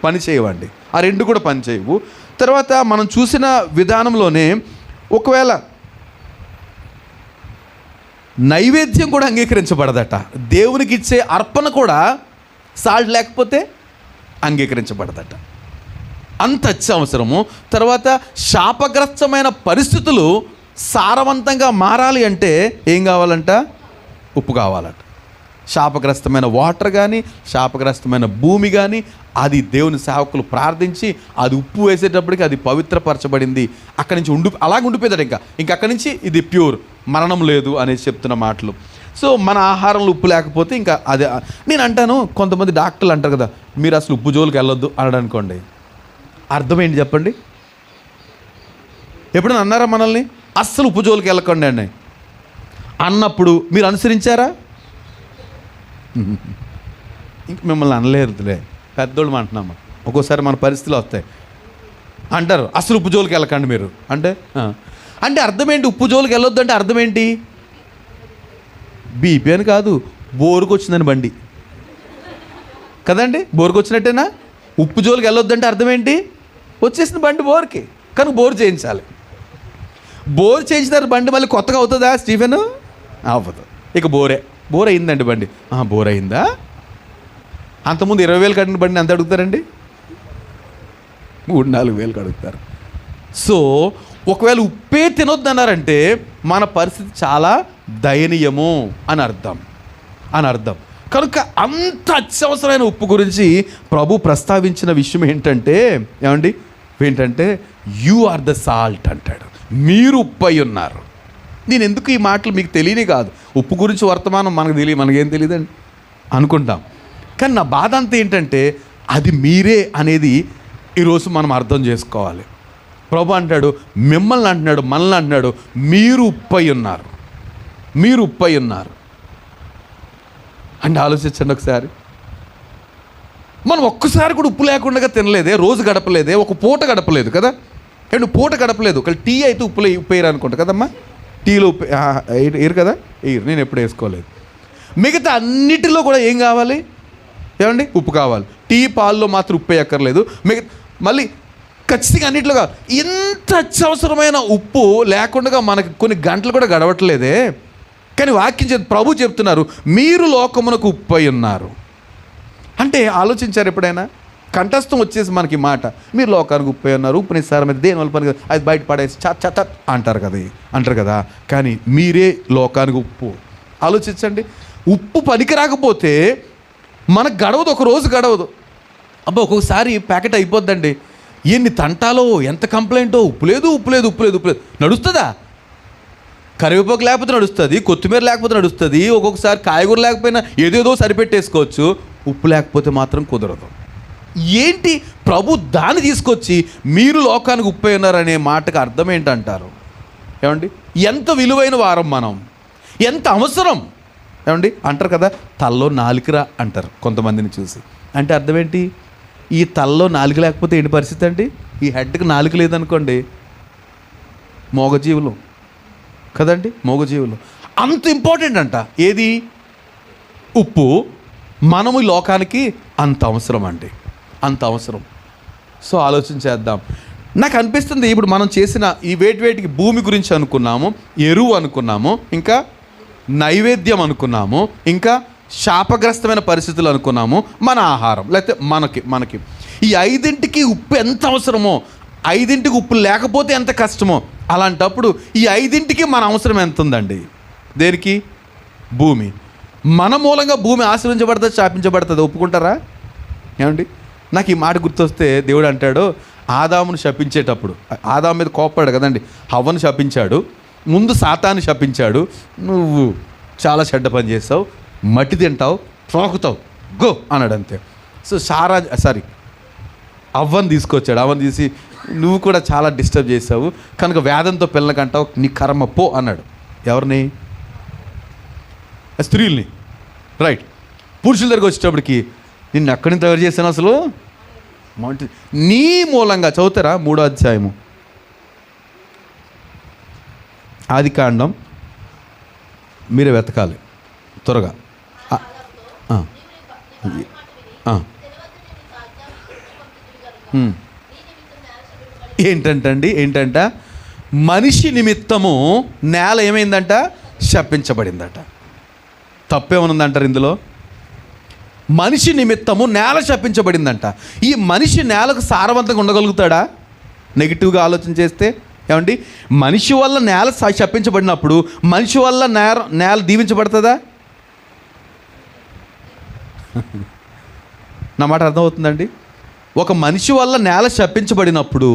పని చేయవండి. ఆ రెండు కూడా పని చేయవు. తర్వాత మనం చూసిన విధానంలోనే ఒకవేళ నైవేద్యం కూడా అంగీకరించబడదట. దేవునికి ఇచ్చే అర్పణ కూడా సాల్ట్ లేకపోతే అంగీకరించబడదట. అంత అత్యవసరము. తర్వాత శాపగ్రస్తమైన పరిస్థితులు సారవంతంగా మారాలి అంటే ఏం కావాలంట? ఉప్పు కావాలట. శాపగ్రస్తమైన వాటర్ కానీ, శాపగ్రస్తమైన భూమి కానీ, అది దేవుని సేవకులు ప్రార్థించి అది ఉప్పు వేసేటప్పటికి అది పవిత్రపరచబడింది. అక్కడి నుంచి అలాగే ఉండిపోయేదట. ఇంకా అక్కడి నుంచి ఇది ప్యూర్, మరణం లేదు అనేసి చెప్తున్న మాటలు. సో మన ఆహారంలో ఉప్పు లేకపోతే ఇంకా అదే. నేను అంటాను, కొంతమంది డాక్టర్లు అంటారు కదా, మీరు అసలు ఉప్పు జోలికి వెళ్ళొద్దు అని అనుకోండి. అర్థం ఏంటి చెప్పండి? ఎప్పుడైనా అన్నారా మనల్ని అస్సలు ఉప్పు జోలికి వెళ్ళకండి అని అన్నప్పుడు మీరు అనుసరించారా? ఇంక మిమ్మల్ని అనలేరులే, పెద్దోళ్ళు అంటున్నాము. ఒక్కోసారి మన పరిస్థితులు వస్తాయి. అంటారు అసలు ఉప్పు జోలికి వెళ్ళకండి మీరు అంటే అర్థం ఏంటి? ఉప్పు జోలికి వెళ్ళొద్దు అంటే అర్థం ఏంటి? బీపీ అని కాదు, బోరుకు వచ్చిందని బండి కదండి. బోరుకు వచ్చినట్టేనా? ఉప్పు జోలికి వెళ్ళొద్దు అంటే అర్థం ఏంటి? వచ్చేసిన బండి బోర్కి, కానీ బోరు చేయించాలి. బోర్ చేయించినారు బండి మళ్ళీ కొత్తగా అవుతుందా స్టీఫెన్? అవ్వదు. ఇక బోర్ అయిందండి బండి. బోర్ అయిందా? అంతకుముందు 20,000 కట్టిన బండిని ఎంత అడుగుతారండి? 3-4 అడుగుతారు. సో ఒకవేళ ఉప్పే తినొద్దు అన్నారంటే మన పరిస్థితి చాలా దయనీయము అని అర్థం. కనుక అంత అత్యవసరమైన ఉప్పు గురించి ప్రభు ప్రస్తావించిన విషయం ఏంటంటే యు ఆర్ ద సాల్ట్ అంటాడు. మీరు ఉప్పు అయి ఉన్నారు. నేను ఎందుకు ఈ మాటలు మీకు తెలియని కాదు, ఉప్పు గురించి వర్తమానం మనకేం తెలియదండి అనుకుంటాం. కానీ నా బాధ అంతా ఏంటంటే అది మీరే అనేది ఈరోజు మనం అర్థం చేసుకోవాలి. ప్రభు అంటాడు, మిమ్మల్ని అంటున్నాడు, మనల్ని అంటున్నాడు, మీరు ఉప్పు అయి ఉన్నారు. అంటే ఆలోచించండి ఒకసారి. మనం ఒక్కసారి కూడా ఉప్పు లేకుండా తినలేదే, రోజు గడపలేదే, ఒక పూట గడపలేదు కదా. అండ్ పూట గడపలేదు. ఒక టీ అయితే ఉప్పు వేయరు అనుకుంటా కదమ్మా. టీలో ఉప్పు వేయరు కదా, వేయరు. నేను ఎప్పుడు వేసుకోలేదు. మిగతా అన్నిటిలో కూడా ఏం కావాలి? ఉప్పు కావాలి. టీ పాల్లో మాత్రం ఉప్పు వేయక్కర్లేదు. మళ్ళీ ఖచ్చితంగా అన్నింటిలో కావాలి. ఇంత అత్యవసరమైన ఉప్పు లేకుండా మనకి కొన్ని గంటలు కూడా గడవట్లేదే. కానీ వాక్యం ప్రభు చెప్తున్నారు, మీరు లోకమునకు ఉప్పు అయి ఉన్నారు అంటే ఆలోచించారు ఎప్పుడైనా? కంఠస్థం వచ్చేసి మనకి మాట, మీరు లోకానికి ఉప్పు అయి ఉన్నారు, ఉప్పు నిస్సారం మీద దేని వల్ల పని కదా, అది బయట పడేసి చట్ అంటారు కదా. కానీ మీరే లోకానికి ఉప్పు. ఆలోచించండి. ఉప్పు పనికి రాకపోతే మనకు గడవదు, ఒక రోజు గడవదు. ఒక్కొక్కసారి ప్యాకెట్ అయిపోద్దండి. ఎన్ని తంటాలో, ఎంత కంప్లైంటో, ఉప్పు లేదు నడుస్తుందా? కరివేపాకు లేకపోతే నడుస్తుంది, కొత్తిమీర లేకపోతే నడుస్తుంది, ఒక్కొక్కసారి కాయగూర లేకపోయినా ఏదేదో సరిపెట్టేసుకోవచ్చు. ఉప్పు లేకపోతే మాత్రం కుదరదు. ఏంటి ప్రభు దాన్ని తీసుకొచ్చి మీరు లోకానికి ఉప్పు ఉన్నారనే మాటకు అర్థం ఏంటంటారు? ఎంత విలువైన వారం మనం, ఎంత అవసరం అంటారు కదా. తల్లో నాలుకరా అంటారు కొంతమందిని చూసి. అంటే అర్థం ఏంటి? ఈ తల్లో నాలుక లేకపోతే ఏంటి పరిస్థితి అండి? ఈ హెడ్కి నాలుక లేదనుకోండి, మోగజీవులు కదండి, మోగజీవులు. అంత ఇంపార్టెంట్ అంట ఏది? ఉప్పు. మనము ఈ లోకానికి అంత అవసరం అండి, అంత అవసరం. సో ఆలోచించేద్దాం. నాకు అనిపిస్తుంది ఇప్పుడు మనం చేసిన ఈ వేటికి భూమి గురించి అనుకున్నాము, ఎరువు అనుకున్నాము, ఇంకా నైవేద్యం అనుకున్నాము, ఇంకా శాపగ్రస్తమైన పరిస్థితులు అనుకున్నాము, మన ఆహారం లేకపోతే మనకి ఈ 5ంటికి ఉప్పు ఎంత అవసరమో, 5ంటికి ఉప్పు లేకపోతే ఎంత కష్టమో, అలాంటప్పుడు ఈ 5ంటికి మన అవసరం ఎంత ఉందండి? దేనికి? భూమి. మన మూలంగా భూమి ఆశ్రయించబడుతుంది, శాపించబడుతుంది. ఒప్పుకుంటారా? నాకు ఈ మాట గుర్తొస్తే దేవుడు అంటాడు, ఆదామును శపించేటప్పుడు, ఆదాము మీద కోపడ్డాడు కదండి, హవ్వను శపించాడు, ముందు సాతాన్ని శపించాడు. నువ్వు చాలా చెడ్డ పని చేస్తావు, మట్టి తింటావు, త్రోకుతావు, గో అన్నాడు అంతే. సో అవ్వని తీసుకొచ్చాడు. అవ్వని తీసి నువ్వు కూడా చాలా డిస్టర్బ్ చేసావు కనుక వేదంతో పిల్లలకంటావు, నీ కర్మ పో అన్నాడు. ఎవరిని? స్త్రీల్ని. రైట్. పురుషుల దగ్గరికి వచ్చేటప్పటికి నిన్ను ఎక్కడి నుంచి తయారు చేశాను అసలు, నీ మూలంగా. చదువుతారా 3వ అధ్యాయము ఆదికాండం, మీరే వెతకాలి త్వరగా. ఏంటంట మనిషి నిమిత్తము నేల ఏమైందంట? శపించబడిందట. తప్పేమనుందంటారు ఇందులో? మనిషి నిమిత్తము నేల శపించబడిందంట. ఈ మనిషి నేలకు సారవంతంగా ఉండగలుగుతాడా? నెగిటివ్గా ఆలోచన చేస్తే ఏమండి, మనిషి వల్ల నేల శపించబడినప్పుడు మనిషి వల్ల నేల దీవించబడుతుందా? నా మాట అర్థమవుతుందండి? ఒక మనిషి వల్ల నేల శపించబడినప్పుడు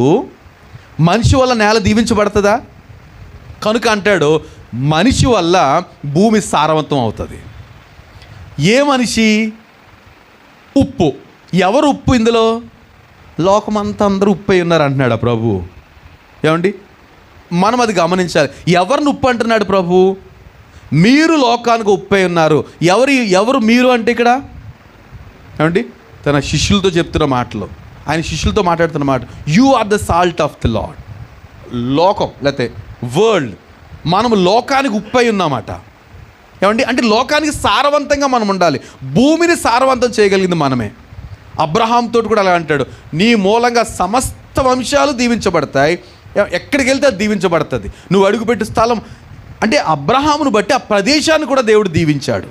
మనిషి వల్ల నేల దీవించబడుతుందా? కనుక అంటాడు మనిషి వల్ల భూమి సారవంతం అవుతుంది. ఏ మనిషి? ఉప్పు. ఎవరు ఉప్పు ఇందులో? లోకమంతా అందరూ ఉప్పు అయి ఉన్నారు అంటున్నాడు ప్రభు. ఏమండి, మనం అది గమనించాలి. ఎవరిని ఉప్పు అంటున్నాడు ప్రభు? మీరు లోకానికి ఉప్పు అయి ఉన్నారు. ఎవరు మీరు అంటే ఇక్కడ ఏమండి, తన శిష్యులతో చెప్తున్న మాటలు, ఆయన శిష్యులతో మాట్లాడుతున్న మాట, you are the salt of the Lord. లోకం లేకపోతే వరల్డ్, మనము లోకానికి ఉప్పు అయి ఉన్నామాట. ఏమండి, అంటే లోకానికి సారవంతంగా మనం ఉండాలి. భూమిని సారవంతం చేయగలిగింది మనమే. అబ్రహాంతో కూడా అలా అంటాడు, నీ మూలంగా సమస్త వంశాలు దీవించబడతాయి. ఎక్కడికి వెళ్తే అది దీవించబడుతుంది. నువ్వు అడుగుపెట్టే స్థలం అంటే అబ్రహామును బట్టి ఆ ప్రదేశాన్ని కూడా దేవుడు దీవించాడు.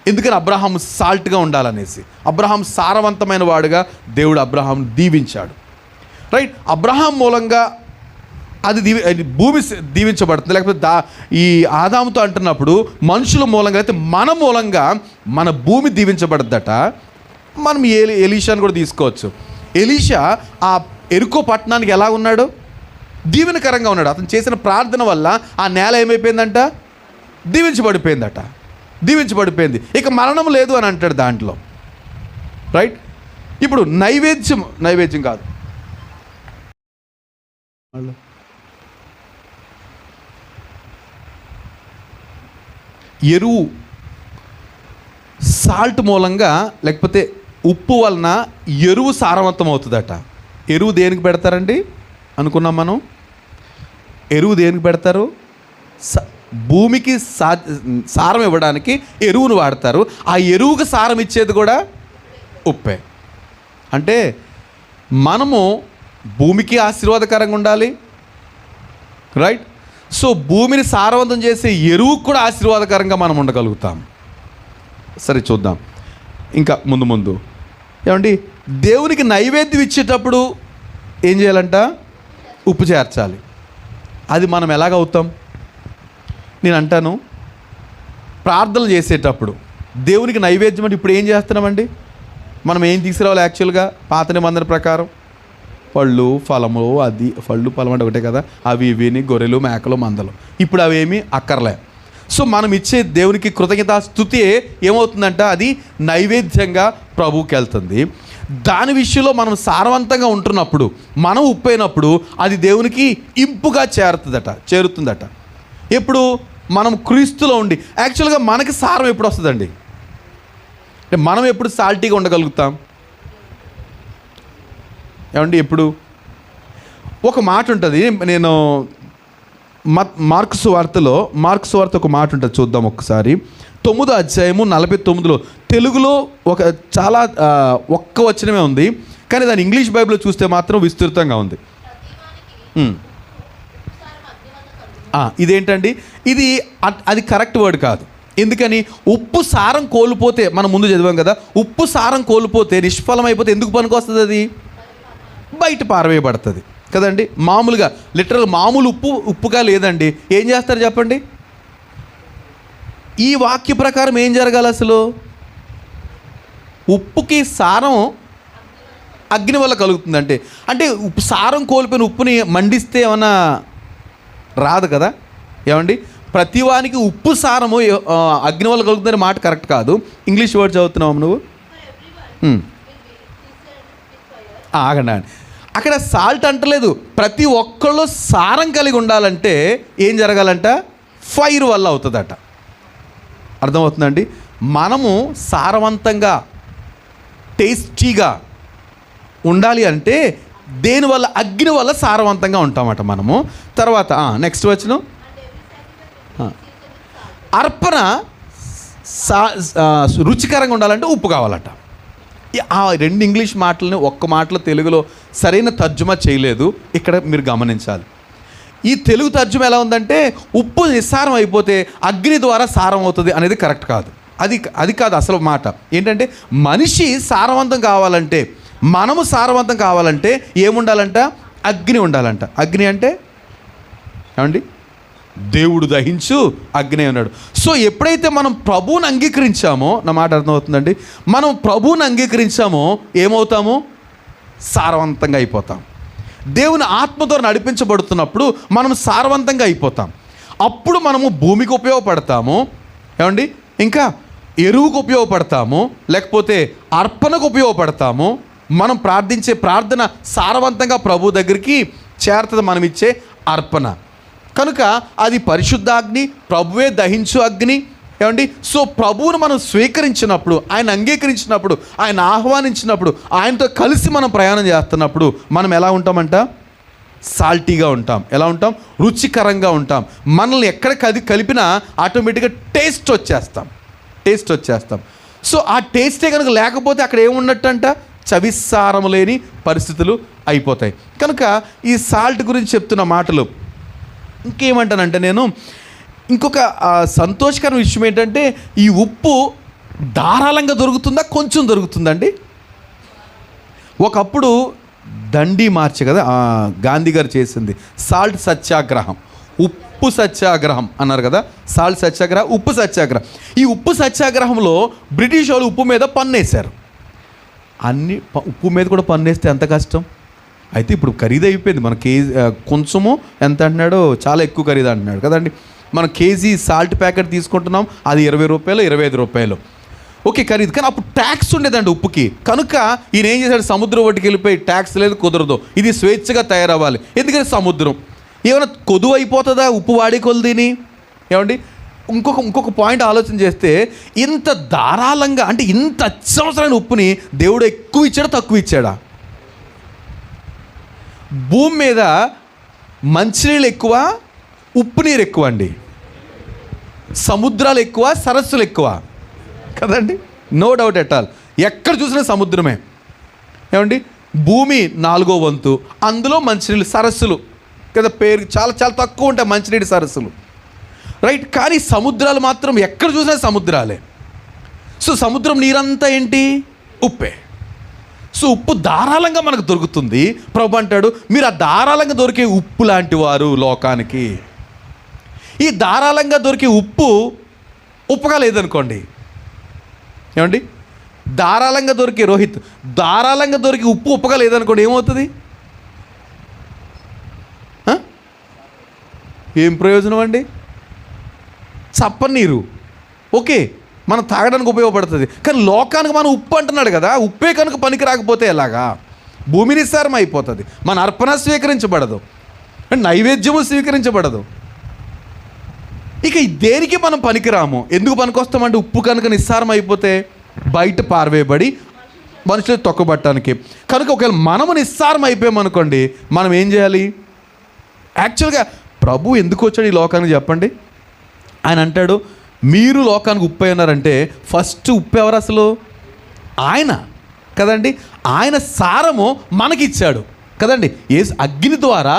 ఎందుకని? అబ్రహాం సాల్ట్గా ఉండాలనేసి. అబ్రహాం సారవంతమైన వాడుగా దేవుడు అబ్రహాం దీవించాడు. రైట్. అబ్రహాం మూలంగా అది భూమి దీవించబడుతుంది. లేకపోతే ఈ ఆదాముతో అంటున్నప్పుడు మనుషుల మూలంగా అయితే మన మూలంగా మన భూమి దీవించబడద్దట. మనం ఎలీషాని కూడా తీసుకోవచ్చు. ఎలీషా ఆ ఎరుకో పట్టణానికి ఎలా ఉన్నాడు? దీవెనకరంగా ఉన్నాడు. అతను చేసిన ప్రార్థన వల్ల ఆ నేల ఏమైపోయిందంట? దీవించబడిపోయింది. ఇక మరణం లేదు అని అంటాడు దాంట్లో. రైట్. ఇప్పుడు నైవేద్యం కాదు, ఎరువు, సాల్ట్ మూలంగా లేకపోతే ఉప్పు వలన ఎరువు సారవంతం అవుతుందట. ఎరువు దేనికి పెడతారండి అనుకున్నాం మనం? ఎరువు దేనికి పెడతారు? భూమికి సారం ఇవ్వడానికి ఎరువును వాడతారు. ఆ ఎరువుకి సారం ఇచ్చేది కూడా ఉప్పే. అంటే మనము భూమికి ఆశీర్వాదకరంగా ఉండాలి. రైట్. సో భూమిని సారవంతం చేసే ఎరువుకు కూడా ఆశీర్వాదకరంగా మనం ఉండగలుగుతాం. సరే చూద్దాం ఇంకా ముందు. ఏమండి, దేవునికి నైవేద్యం ఇచ్చేటప్పుడు ఏం చేయాలంట? ఉప్పు చేర్చాలి. అది మనం ఎలాగవుతాం? నేను అంటాను, ప్రార్థనలు చేసేటప్పుడు దేవునికి నైవేద్యం అంటే ఇప్పుడు ఏం చేస్తున్నామండి? మనం ఏం తీసుకురావాలి యాక్చువల్గా పాత నిబంధన ప్రకారం? పళ్ళు ఫలము. అది పళ్ళు ఫలం అంటే ఒకటే కదా, అవి ఇవిని గొర్రెలు మేకలు మందలు. ఇప్పుడు అవేమీ అక్కర్లే. సో మనం ఇచ్చే దేవునికి కృతజ్ఞతాస్తుతి ఏమవుతుందంట? అది నైవేద్యంగా ప్రభువుకి వెళ్తుంది. దాని విషయంలో మనం సారవంతంగా ఉంటున్నప్పుడు, మనం ఉప్పైనప్పుడు అది దేవునికి ఇంపుగా చేరుతుందట. ఎప్పుడు? మనం క్రీస్తులో ఉండి. యాక్చువల్గా మనకి సారం ఎప్పుడు వస్తుందండి? అంటే మనం ఎప్పుడు సాల్టీగా ఉండగలుగుతాం? ఏమండి, ఎప్పుడు? ఒక మాట ఉంటుంది, నేను మార్క్స్ వార్త ఒక మాట ఉంటుంది, చూద్దాం ఒకసారి. 9వ అధ్యాయము 49లో తెలుగులో ఒక చాలా ఒక్క వచనమే ఉంది, కానీ దాని ఇంగ్లీష్ బైబిల్లో చూస్తే మాత్రం విస్తృతంగా ఉంది. ఇదేంటండి? అది కరెక్ట్ వర్డ్ కాదు. ఎందుకని? ఉప్పు సారం కోల్పోతే, మనం ముందు చదివాం కదా, ఉప్పు సారం కోల్పోతే నిష్ఫలమైపోతే ఎందుకు పనికి వస్తుంది? అది బయట పారవేయబడుతుంది కదండి. మామూలుగా లిటరల్ మామూలు ఉప్పుగా లేదండి. ఏం చేస్తారు చెప్పండి? ఈ వాక్య ప్రకారం ఏం జరగాలి అసలు? ఉప్పుకి సారం అగ్ని వల్ల కలుగుతుంది. అంటే ఉప్పు సారం కోల్పోయిన ఉప్పుని మండిస్తే ఏమన్నా రాదు కదా. ఏమండి, ప్రతివానికి ఉప్పు సారము అగ్ని వల్ల కలుగుతుందనే మాట కరెక్ట్ కాదు. ఇంగ్లీష్ వర్డ్ చదువుతున్నావు నువ్వు. ఆగండి. అక్కడ సాల్ట్ అంటలేదు. ప్రతి ఒక్కళ్ళు సారం కలిగి ఉండాలంటే ఏం జరగాలంట? ఫైర్ వల్ల అవుతుందట. అర్థమవుతుందండి? మనము సారవంతంగా టేస్టీగా ఉండాలి అంటే దేనివల్ల? అగ్ని వల్ల సారవంతంగా ఉంటామట మనము. తర్వాత నెక్స్ట్ వచనం, అర్పణ రుచికరంగా ఉండాలంటే ఉప్పు కావాలట. ఆ రెండు ఇంగ్లీష్ మాటలని ఒక్క మాటలో తెలుగులో సరైన తర్జుమా చేయలేదు. ఇక్కడ మీరు గమనించాలి. ఈ తెలుగు తర్జుమ ఎలా ఉందంటే ఉప్పు నిస్సారం అయిపోతే అగ్ని ద్వారా సారం అవుతుంది అనేది కరెక్ట్ కాదు. అది కాదు అసలు మాట. ఏంటంటే మనిషి సారవంతం కావాలంటే, మనము సారవంతం కావాలంటే ఏముండాలంట? అగ్ని ఉండాలంట. అగ్ని అంటే ఏమండి? దేవుడు దహించు అగ్ని అన్నాడు. సో ఎప్పుడైతే మనం ప్రభువుని అంగీకరించామో, నా మాట అర్థమవుతుందండి, మనం ప్రభువుని అంగీకరించామో ఏమవుతాము? సారవంతంగా అయిపోతాం. దేవుని ఆత్మ ద్వారా నడిపించబడుతున్నప్పుడు మనం సారవంతంగా అయిపోతాం. అప్పుడు మనము భూమికి ఉపయోగపడతాము, ఏమండి, ఇంకా ఎరువుకు ఉపయోగపడతాము, లేకపోతే అర్పణకు ఉపయోగపడతాము. మనం ప్రార్థించే ప్రార్థన సారవంతంగా ప్రభు దగ్గరికి చేరుతుంది, మనం ఇచ్చే అర్పణ. కనుక అది పరిశుద్ధాగ్ని, ప్రభువే దహించు అగ్ని, ఏమండి. సో ప్రభువును మనం స్వీకరించినప్పుడు, ఆయన అంగీకరించినప్పుడు, ఆయన ఆహ్వానించినప్పుడు, ఆయనతో కలిసి మనం ప్రయాణం చేస్తున్నప్పుడు మనం ఎలా ఉంటామంట? సాల్టీగా ఉంటాం. ఎలా ఉంటాం? రుచికరంగా ఉంటాం. మనల్ని ఎక్కడ కలిపినా ఆటోమేటిక్గా టేస్ట్ వచ్చేస్తాం. సో ఆ టేస్టే కనుక లేకపోతే అక్కడ ఏమున్నట్టంట? చవిస్సారం లేని పరిస్థితులు అయిపోతాయి. కనుక ఈ సాల్ట్ గురించి చెప్తున్న మాటలు ఇంకేమంటానంటే, నేను ఇంకొక సంతోషకరమైన విషయం ఏంటంటే, ఈ ఉప్పు ధారాళంగా దొరుకుతుందా, కొంచెం దొరుకుతుందండి? ఒకప్పుడు దండి మార్చి కదా గాంధీ గారు చేసింది సాల్ట్ సత్యాగ్రహం, ఉప్పు సత్యాగ్రహం అన్నారు కదా. సాల్ట్ సత్యాగ్రహం, ఉప్పు సత్యాగ్రహం. ఈ ఉప్పు సత్యాగ్రహంలో బ్రిటిష్ వాళ్ళు ఉప్పు మీద పన్నేశారు. ఉప్పు మీద కూడా పన్నేస్తే ఎంత కష్టం. అయితే ఇప్పుడు ఖరీదు అయిపోయింది. మన కేజీ కొంచెము ఎంత అంటున్నాడో చాలా ఎక్కువ ఖరీదు అంటున్నాడు కదండి. మనం కేజీ సాల్ట్ ప్యాకెట్ తీసుకుంటున్నాం, అది 20 రూపాయలు 25 రూపాయలు, ఓకే ఖరీదు. కానీ అప్పుడు ట్యాక్స్ ఉండేదండి ఉప్పుకి. కనుక ఈయన ఏం చేశాడు? సముద్రం ఒడ్డుకి వెళ్ళిపోయి ట్యాక్స్ లేదు, కుదరదు, ఇది స్వేచ్ఛగా తయారవ్వాలి. ఎందుకంటే సముద్రం ఏమైనా కొదువు అయిపోతుందా ఉప్పు వాడే కొలదిని? ఏమండి, ఇంకొక పాయింట్ ఆలోచన చేస్తే, ఇంత ధారాళంగా అంటే ఇంత అత్యవసరమైన ఉప్పుని దేవుడు ఎక్కువ ఇచ్చాడా తక్కువ ఇచ్చాడా? భూమి మీద మంచినీళ్ళు ఎక్కువ, ఉప్పు నీరు ఎక్కువ అండి. సముద్రాలు ఎక్కువ, సరస్సులు ఎక్కువ కదండి. No doubt at all. ఎక్కడ చూసినా సముద్రమే. ఏమండి, భూమి 4వ వంతు, అందులో మంచినీళ్ళు సరస్సులు కదా, పేరు చాలా చాలా తక్కువ ఉంటాయి మంచినీటి సరస్సులు, రైట్. కానీ సముద్రాలు మాత్రం ఎక్కడ చూసినా సముద్రాలే. సో సముద్రం నీరంతా ఏంటి? ఉప్పే. సో ఉప్పు ధారాళంగా మనకు దొరుకుతుంది. ప్రభు అంటాడు, మీరు ఆ ధారాళంగా దొరికే ఉప్పు లాంటి వారు లోకానికి. ఈ ధారాళంగా దొరికే ఉప్పుగా లేదనుకోండి, ఏమండి, ధారాళంగా దొరికే ధారాళంగా దొరికే ఉప్పుగా లేదనుకోండి, ఏమవుతుంది? ఏం ప్రయోజనం అండి? చప్పని నీరు ఓకే, మనం తాగడానికి ఉపయోగపడుతుంది. కానీ లోకానికి మనం ఉప్పు అంటున్నాడు కదా, ఉప్పే కనుక పనికి రాకపోతే ఎలాగా? భూమి నిస్సారం అయిపోతుంది, మన అర్పణ స్వీకరించబడదు, నైవేద్యము స్వీకరించబడదు. ఇక దేనికి మనం పనికిరాము. ఎందుకు పనికొస్తామంటే, ఉప్పు కనుక నిస్సారం అయిపోతే బయట పారవేయబడి మనుషులు తొక్కబట్టడానికి. కనుక ఒకవేళ మనము నిస్సారం అయిపోయామనుకోండి, మనం ఏం చేయాలి? యాక్చువల్గా ప్రభు ఎందుకు వచ్చాడు ఈ లోకానికి చెప్పండి? ఆయన అంటాడు, మీరు లోకానికి ఉప్పు ఉన్నారంటే ఫస్ట్ ఉప్పు ఎవరు అసలు? ఆయన కదండి. ఆయన సారము మనకిచ్చాడు కదండి. ఏ అగ్ని ద్వారా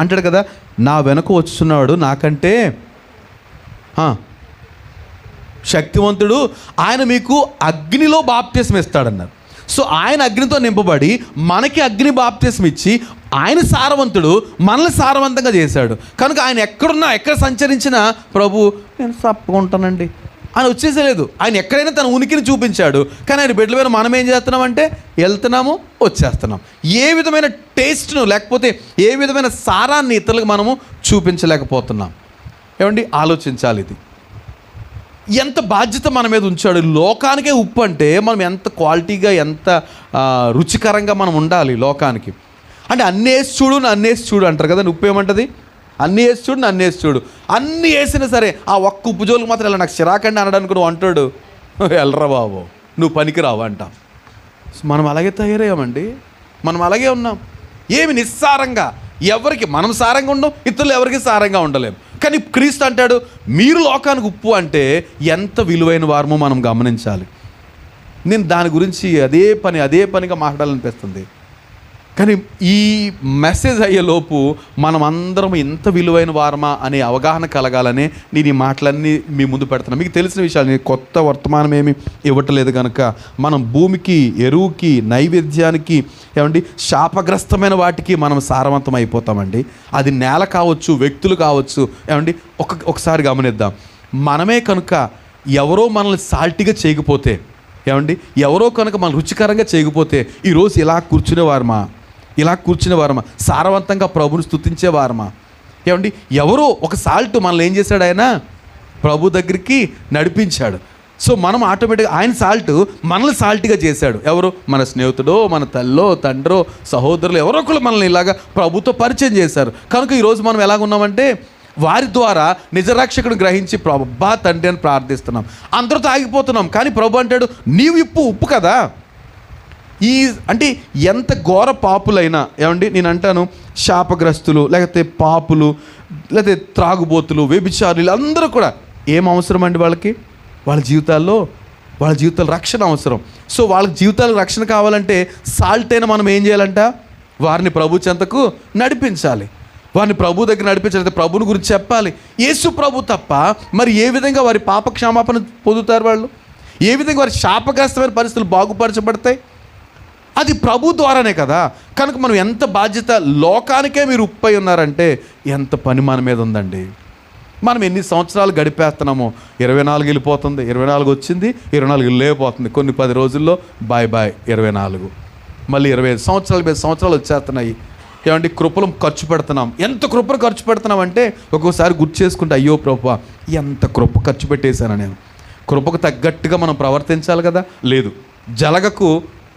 అంటాడు కదా, నా వెనక వచ్చున్నాడు నాకంటే శక్తివంతుడు, ఆయన మీకు అగ్నిలో బాప్తిస్మం ఇస్తాడన్నారు. సో ఆయన అగ్నితో నింపబడి మనకి అగ్ని బాప్తిస్మం ఇచ్చి ఆయన సారవంతుడు, మనల్ని సారవంతంగా చేశాడు. కనుక ఆయన ఎక్కడున్నా, ఎక్కడ సంచరించినా ప్రభు నేను తప్పుకుంటానండి అని వచ్చేసేలేదు. ఆయన ఎక్కడైనా తన ఉనికిని చూపించాడు. కానీ ఆయన బిడ్డల మీద మనం ఏం చేస్తున్నామంటే వెళ్తున్నాము, వచ్చేస్తున్నాం. ఏ విధమైన టేస్ట్ను లేకపోతే ఏ విధమైన సారాన్ని ఇతరులకు మనము చూపించలేకపోతున్నాం. ఏమండి, ఆలోచించాలి. ఇది ఎంత బాధ్యత మన మీద ఉంచాడు. లోకానికే ఉప్పు అంటే మనం ఎంత క్వాలిటీగా, ఎంత రుచికరంగా మనం ఉండాలి లోకానికి. అంటే అన్నీ వేసి చూడు, నన్ను వేసి చూడు అంటారు కదా. ఉప్పు ఏమంటుంది? అన్నీ వేసి చూడు, నన్ను వేసి చూడు. అన్నీ వేసినా సరే ఆ ఒక్క ఉప్పు జోలికి మాత్రం ఇలా నాకు చిరాకండి అనడానికి నువ్వు అంటాడు, వెళ్ళరా బాబు నువ్వు పనికిరావు అంటాం. మనం అలాగే తయారయ్యామండి. మనం అలాగే ఉన్నాం. ఏమి నిస్సారంగా, ఎవరికి మనం సారంగా ఉండం, ఇతరులు ఎవరికి సారంగా ఉండలేము. కానీ క్రీస్తు అంటాడు, మీరు లోకానికి ఉప్పు అంటే ఎంత విలువైన వారమో మనం గమనించాలి. నేను దాని గురించి అదే పనిగా మాట్లాడాలనిపిస్తుంది. కానీ ఈ మెసేజ్ అయ్యేలోపు మనం అందరం ఎంత విలువైన వారమా అనే అవగాహన కలగాలనే నేను ఈ మాటలన్నీ మీ ముందు పెడుతున్నాను. మీకు తెలిసిన విషయాలు, నేను కొత్త వర్తమానం ఏమి ఇవ్వట్లేదు కనుక మనం భూమికి, ఎరువుకి, నైవేద్యానికి, ఏమండి శాపగ్రస్తమైన వాటికి మనం సారవంతం అయిపోతామండి. అది నేల కావచ్చు, వ్యక్తులు కావచ్చు. ఏమండి ఒకసారి గమనిద్దాం. మనమే కనుక ఎవరో మనల్ని సాల్టీగా చేయకపోతే, ఏమండి ఎవరో కనుక మనం రుచికరంగా చేయకపోతే ఈరోజు ఇలా కూర్చునేవారమా, సారవంతంగా ప్రభుని స్తుతించేవారమా? ఏమండి ఎవరో ఒక సాల్ట్ మనల్ని ఏం చేశాడు, ఆయన ప్రభు దగ్గరికి నడిపించాడు. సో మనం ఆటోమేటిక్గా ఆయన సాల్ట్ మనల్ని సాల్ట్గా చేశాడు. ఎవరు? మన స్నేహితుడో, మన తల్లో, తండ్రో, సహోదరులు ఎవరో ఒకరు మనల్ని ఇలాగా ప్రభుతో పరిచయం చేశారు. కనుక ఈరోజు మనం ఎలాగున్నామంటే వారి ద్వారా నిజరక్షకుడు గ్రహించి ప్రభా తండ్రి అని ప్రార్థిస్తున్నాం. అందరితో ఆగిపోతున్నాం. కానీ ప్రభు అంటాడు, నీవు ఉప్పు కదా. అంటే ఎంత ఘోర పాపులైనా, ఏమండి నేను అంటాను, శాపగ్రస్తులు, లేకపోతే పాపులు, లేకపోతే త్రాగుబోతులు, వ్యభిచారులు, అందరూ కూడా ఏం అవసరం అండి వాళ్ళ జీవితాల్లో రక్షణ అవసరం. సో వాళ్ళ జీవితాలకు రక్షణ కావాలంటే సాల్ట్ అయినా మనం ఏం చేయాలంట, వారిని ప్రభు చెంతకు నడిపించాలి. వారిని ప్రభు దగ్గర నడిపించాలి, ప్రభుని గురించి చెప్పాలి. యేసు ప్రభు తప్ప మరి ఏ విధంగా వారి పాప క్షమాపణ పొందుతారు వాళ్ళు? ఏ విధంగా వారి శాపగ్రస్తమైన పరిస్థితులు బాగుపరచబడతాయి? అది ప్రభు ద్వారానే కదా. కనుక మనం ఎంత బాధ్యత, లోకానికే మీరు ఉప్పై ఉన్నారంటే ఎంత పని మన మీద ఉందండి. మనం ఎన్ని సంవత్సరాలు గడిపేస్తున్నామో, 24 వెళ్ళిపోతుంది, 24 వచ్చింది, 24 వెళ్ళిపోతుంది. కొన్ని 10 రోజుల్లో బాయ్ 24, మళ్ళీ 25 సంవత్సరాలు వచ్చేస్తున్నాయి. ఏమంటే కృపలు ఖర్చు పెడుతున్నాం. ఎంత కృపను ఖర్చు పెడుతున్నాం అంటే ఒక్కోసారి గుర్తు చేసుకుంటే, అయ్యో ప్రభువా ఎంత కృప ఖర్చు పెట్టేశాను నేను. కృపకు తగ్గట్టుగా మనం ప్రవర్తించాలి కదా. లేదు, జలగకు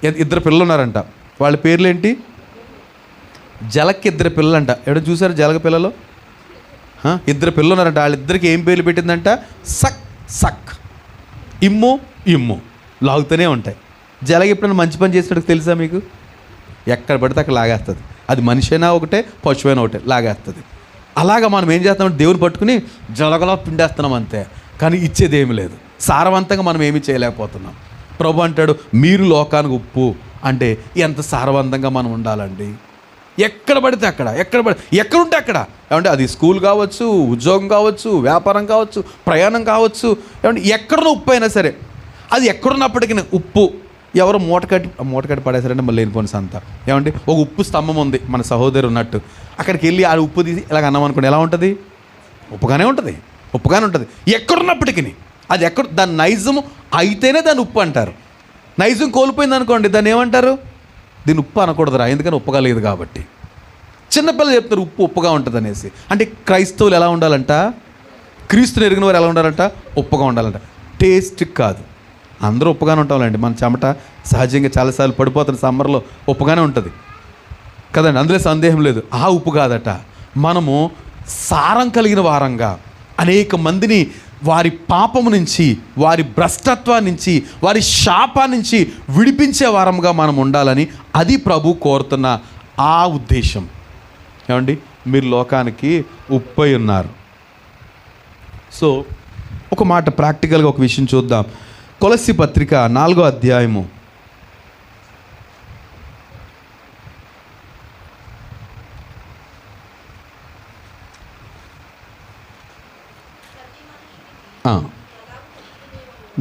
2 పిల్లలు ఉన్నారంట. వాళ్ళ పేర్లేంటి? జలకి 2 పిల్లలంట. ఎవడో చూసారు జలగ పిల్లలు? 2 పిల్లలు ఉన్నారంట. వాళ్ళిద్దరికి ఏం పేర్లు పెట్టిందంట? సక్, ఇమ్ము. లాగుతూనే ఉంటాయి. జలగ ఎప్పుడైనా మంచి పని చేసినట్టు తెలుసా మీకు? ఎక్కడ పడితే అక్కడ లాగేస్తుంది. అది మనిషి అయినా ఒకటే, పశువైనా ఒకటే, లాగేస్తుంది. అలాగా మనం ఏం చేస్తామంటే దేవుని పట్టుకుని జలగలా పిండేస్తున్నాం అంతే. కానీ ఇచ్చేది ఏమి లేదు. సారవంతంగా మనం ఏమీ చేయలేకపోతున్నాం. ప్రభు అంటాడు, మీరు లోకానికి ఉప్పు. అంటే ఎంత సారవంతంగా మనం ఉండాలండి. ఎక్కడ పడితే అక్కడ, ఎక్కడుంటే అక్కడ, ఏమంటే అది స్కూల్ కావచ్చు, ఉద్యోగం కావచ్చు, వ్యాపారం కావచ్చు, ప్రయాణం కావచ్చు, ఏమంటే ఎక్కడున్న ఉప్పు అయినా సరే, అది ఎక్కడున్నప్పటికీ ఉప్పు ఎవరు మూట కట్టి పడేసారంటే మళ్ళీ లేనిపోని సంత. ఏమంటే ఒక ఉప్పు స్తంభం ఉంది మన సహోదరు ఉన్నట్టు, అక్కడికి వెళ్ళి ఆ ఉప్పు తీసి ఇలాగ అన్నాం అనుకోండి, ఎలా ఉంటుంది? ఉప్పుగానే ఉంటుంది. ఎక్కడున్నప్పటికీ అది దాని నైజం అయితేనే దాన్ని ఉప్పు అంటారు. నైజం కోల్పోయింది అనుకోండి, దాన్ని ఏమంటారు? దీన్ని ఉప్పు అనకూడదురా, ఎందుకని ఉప్పుగా లేదు కాబట్టి. చిన్నపిల్లలు చెప్తారు ఉప్పుగా ఉంటుంది అనేసి. అంటే క్రైస్తవులు ఎలా ఉండాలంట, క్రీస్తుని ఎరిగిన వారు ఎలా ఉండాలంట? ఉప్పుగా ఉండాలంట. టేస్ట్ కాదు. అందరూ ఉప్పుగానే ఉంటామండి. మన చెమట సహజంగా చాలాసార్లు పడిపోతున్న సమ్మర్లో ఉప్పుగానే ఉంటుంది కదండి, అందులో సందేహం లేదు. ఆ ఉప్పు కాదట. మనము సారం కలిగిన వారంగా అనేక మందిని వారి పాపము నుంచి, వారి భ్రష్టత్వం నుంచి, వారి శాపం నుంచి విడిపించే వారంగా మనం ఉండాలని అది ప్రభు కోరుతున్న ఆ ఉద్దేశం. ఏమండి, మీరు లోకానికి ఉప్పై ఉన్నారు. సో ఒక మాట ప్రాక్టికల్గా ఒక విషయం చూద్దాం. కొలస్సీ పత్రిక 4వ అధ్యాయము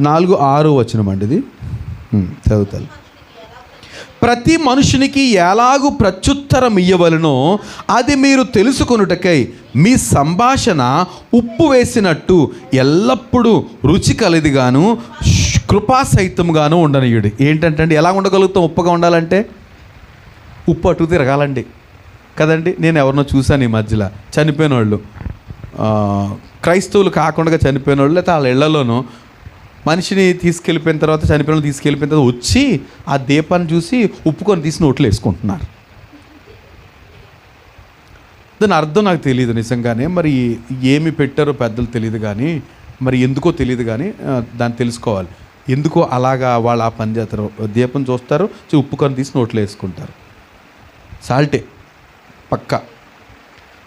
4:6 వచనమండి ఇది. చదువుతాను. ప్రతి మనుషునికి ఎలాగూ ప్రత్యుత్తరం ఇయ్యవలెనో అది మీరు తెలుసుకొనుటకై మీ సంభాషణ ఉప్పు వేసినట్టు ఎల్లప్పుడూ రుచి కలిదిగాను కృపాసహితంగాను ఉండనియుడి. ఏంటంటే ఎలా ఉండగలుగుతాం? ఉప్పుగా ఉండాలంటే ఉప్పు అటు తిరగాలండి కదండి. నేను ఎవరినో చూశాను ఈ మధ్యలో, చనిపోయిన వాళ్ళు, క్రైస్తవులు కాకుండా చనిపోయిన వాళ్ళు, లేకపోతే వాళ్ళ ఇళ్లలోనూ మనిషిని తీసుకెళ్ళిపోయిన తర్వాత, చనిపోయిన తీసుకెళ్ళిపోయిన తర్వాత వచ్చి ఆ దీపాన్ని చూసి ఉప్పుకొని తీసి నోట్లు వేసుకుంటున్నారు. దాని అర్థం నాకు తెలియదు నిజంగానే. మరి ఏమి పెట్టారో పెద్దలు తెలియదు కానీ, మరి ఎందుకో తెలియదు కానీ దాన్ని తెలుసుకోవాలి. ఎందుకో అలాగా వాళ్ళు ఆ పని చేస్తారు. దీపం చూస్తారు, ఉప్పుకొని తీసి నోట్లు వేసుకుంటారు. సాల్టే పక్కా.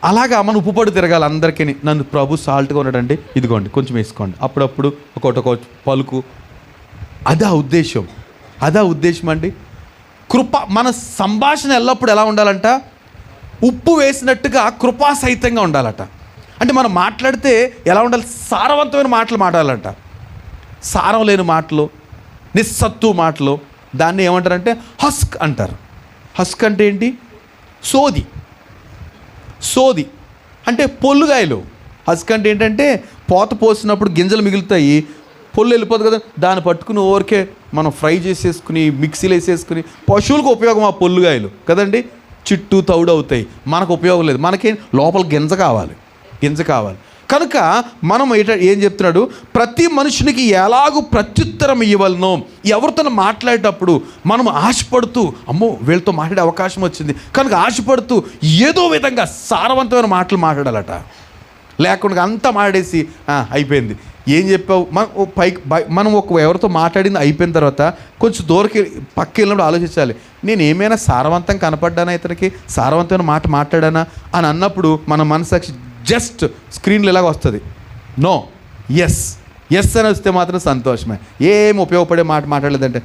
అలాగా మన ఉప్పు పొడి తిరగాలి అందరికీ. నన్ను ప్రభు సాల్ట్గా ఉన్నాడండి, ఇదిగోండి కొంచెం వేసుకోండి, అప్పుడప్పుడు ఒక్కొక్క పలుకు. అదా ఉద్దేశం అండి. మన సంభాషణ ఎల్లప్పుడూ ఎలా ఉండాలంట? ఉప్పు వేసినట్టుగా కృపాసహితంగా ఉండాలట. అంటే మనం మాట్లాడితే ఎలా ఉండాలి? సారవంతమైన మాటలు మాట్లాడాలంట. సారం లేని మాటలు, నిస్సత్తు మాటలు, దాన్ని ఏమంటారంటే హస్క్ అంటారు. హస్క్ అంటే ఏంటి? సోది అంటే పొల్లుగాయలు. హస్క్ అంటే ఏంటంటే పోత పోసినప్పుడు గింజలు మిగులుతాయి, పొల్లు వెళ్ళిపోదు కదా, దాన్ని పట్టుకుని ఊరికే మనం ఫ్రై చేసేసుకుని మిక్సీలో వేసేసుకుని, పశువులకు ఉపయోగం ఆ పొల్లుగాయలు కదండి, చిట్టు తౌడు అవుతాయి, మనకు ఉపయోగం లేదు. మనకేం లోపల గింజ కావాలి. కనుక మనం ఏం చెప్తున్నాడు? ప్రతి మనుషునికి ఎలాగూ ప్రత్యుత్తరం ఇవ్వవలనో, ఎవరితో మాట్లాడేటప్పుడు మనం ఆశపడుతూ, అమ్మో వీళ్ళతో మాట్లాడే అవకాశం వచ్చింది కనుక ఆశపడుతూ ఏదో విధంగా సారవంతమైన మాటలు మాట్లాడాలట. లేకుండా అంతా మాట్లాడేసి అయిపోయింది, ఏం చెప్పావు, మనం ఎవరితో మాట్లాడింది అయిపోయిన తర్వాత కొంచెం దూరకి పక్క వెళ్ళినప్పుడు ఆలోచించాలి, నేను ఏమైనా సారవంతం కనపడ్డానా, ఇతనికి సారవంతమైన మాట మాట్లాడానా అని అన్నప్పుడు మన మనసాక్షి జస్ట్ స్క్రీన్లో ఇలాగ వస్తుంది, నో, ఎస్ అని వస్తే మాత్రం సంతోషమే. ఏం ఉపయోగపడే మాట మాట్లాడలేదంటే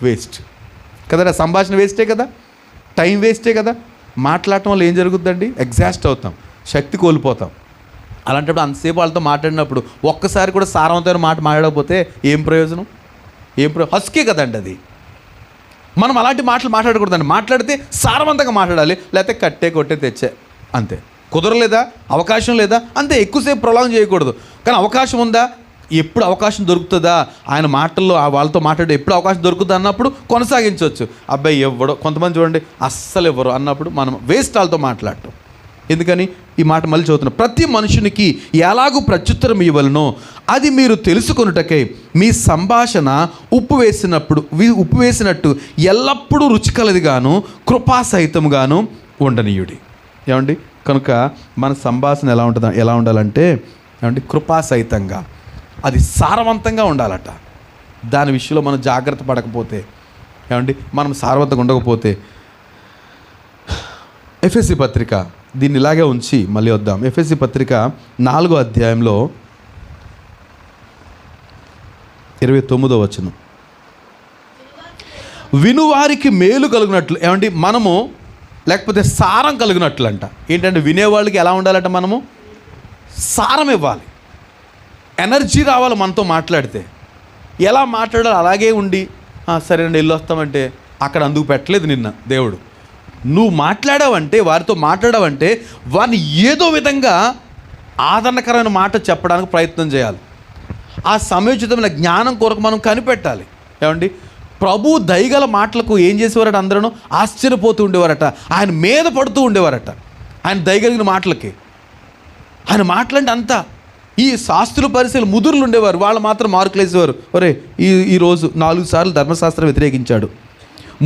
వేస్ట్ కదా, సంభాషణ వేస్టే కదా, టైం వేస్టే కదా. మాట్లాడటం వల్ల ఏం జరుగుతుందండి? ఎగ్జాస్ట్ అవుతాం, శక్తి కోల్పోతాం. అలాంటప్పుడు అంతసేపు వాళ్ళతో మాట్లాడినప్పుడు ఒక్కసారి కూడా సారవంతమైన మాట మాట్లాడకపోతే ఏం ప్రయోజనం? హస్కే కదండి అది. మనం అలాంటి మాటలు మాట్లాడకూడదండి. మాట్లాడితే సారవంతంగా మాట్లాడాలి, లేకపోతే కట్టే కొట్టే తెచ్చే, అంతే. కుదరలేదా, అవకాశం లేదా, అంతే. ఎక్కువసేపు ప్రొలాంగ్ చేయకూడదు. కానీ అవకాశం ఉందా, ఎప్పుడు అవకాశం దొరుకుతుందా, ఆయన మాటల్లో వాళ్ళతో మాట్లాడే ఎప్పుడు అవకాశం దొరుకుతుందా అన్నప్పుడు కొనసాగించవచ్చు. అబ్బాయి ఇవ్వడు, కొంతమంది చూడండి అస్సలు ఇవ్వరు అన్నప్పుడు మనం వేస్ట్ వాళ్ళతో మాట్లాడటం. ఎందుకని ఈ మాట మళ్ళీ చదువుతున్నాం? ప్రతి మనుషునికి ఎలాగూ ప్రత్యుత్తరం ఇవ్వవలనో అది మీరు తెలుసుకొనుటకై మీ సంభాషణ ఉప్పు వేసినట్టు ఎల్లప్పుడూ రుచికలదిగాను కృపాసహితముగాను ఉండనీయుడి. ఏమండి? కనుక మన సంభాషణ ఎలా ఉండాలంటే ఏమండి? కృపాసహితంగా, అది సారవంతంగా ఉండాలట. దాని విషయంలో మనం జాగ్రత్త పడకపోతే, ఏమండి, మనం సారవంతంగా ఉండకపోతే, ఎఫెసీ పత్రిక దీన్ని ఇలాగే ఉంచి మళ్ళీ వద్దాం. ఎఫెసీ పత్రిక 4వ అధ్యాయంలో 29వ వచనం, వినువారికి మేలు కలుగునట్లు, ఏమండి, మనము లేకపోతే సారం కలిగినట్లు అంట. ఏంటంటే వినేవాళ్ళకి ఎలా ఉండాలంట? మనము సారం ఇవ్వాలి, ఎనర్జీ రావాలి మనతో మాట్లాడితే. ఎలా మాట్లాడాలి? అలాగే ఉండి సరేనండి వెళ్ళి వస్తామంటే అక్కడ అందుకు పెట్టలేదు నిన్న దేవుడు. నువ్వు మాట్లాడావంటే, వారితో మాట్లాడావంటే వారిని ఏదో విధంగా ఆదరణకరమైన మాట చెప్పడానికి ప్రయత్నం చేయాలి. ఆ సమయోచితమైన జ్ఞానం కొరకు మనం కనిపెట్టాలి. ఏమండి? ప్రభు దయగల మాటలకు ఏం చేసేవారట? అందరూ ఆశ్చర్యపోతూ ఉండేవారట, ఆయన మీద పడుతూ ఉండేవారట. ఆయన దయగలిగిన మాటలకి, ఆయన మాటలంటే అంతా. ఈ శాస్త్రుల పరిశీలు ముదురులు ఉండేవారు, వాళ్ళు మాత్రం మార్కులు వేసేవారు. ఒరే ఈరోజు 4 సార్లు ధర్మశాస్త్రం వ్యతిరేకించాడు,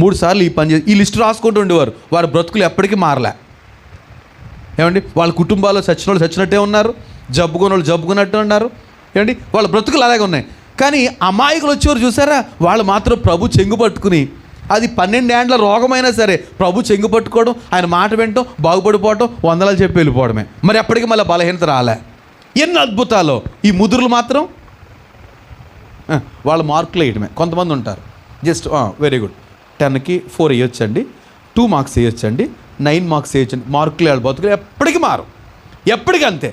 3 సార్లు ఈ పని చేసి, ఈ లిస్టు రాసుకుంటూ ఉండేవారు. వారి బ్రతుకులు ఎప్పటికీ మారలే. ఏమండి? వాళ్ళ కుటుంబాల్లో చచ్చిన వాళ్ళు చచ్చినట్టే ఉన్నారు, జబ్బుకున్న వాళ్ళు జబ్బుకున్నట్టు ఉన్నారు. ఏమండి? వాళ్ళ బ్రతుకులు అలాగే ఉన్నాయి. కానీ అమాయకులు వచ్చేవారు చూసారా, వాళ్ళు మాత్రం ప్రభు చెంగు పట్టుకుని, అది 12 ఏండ్ల రోగమైనా సరే ప్రభు చెంగు పట్టుకోవడం, ఆయన మాట వినటం, బాగుపడిపోవటం, వందనాలు చెప్పి వెళ్ళిపోవడమే. మరి ఎప్పటికీ మళ్ళీ బలహీనత రాలే. ఎన్ని అద్భుతాలు! ఈ ముదురులు మాత్రం వాళ్ళు మార్కులు వేయటమే. కొంతమంది ఉంటారు జస్ట్ వెరీ గుడ్, 10కి 4 వేయొచ్చండి, 2 మార్క్స్ వేయొచ్చండి, 9 మార్క్స్ వేయొచ్చండి, మార్కులు వాళ్ళు బతుకులు ఎప్పటికీ మారు, ఎప్పటికీ అంతే.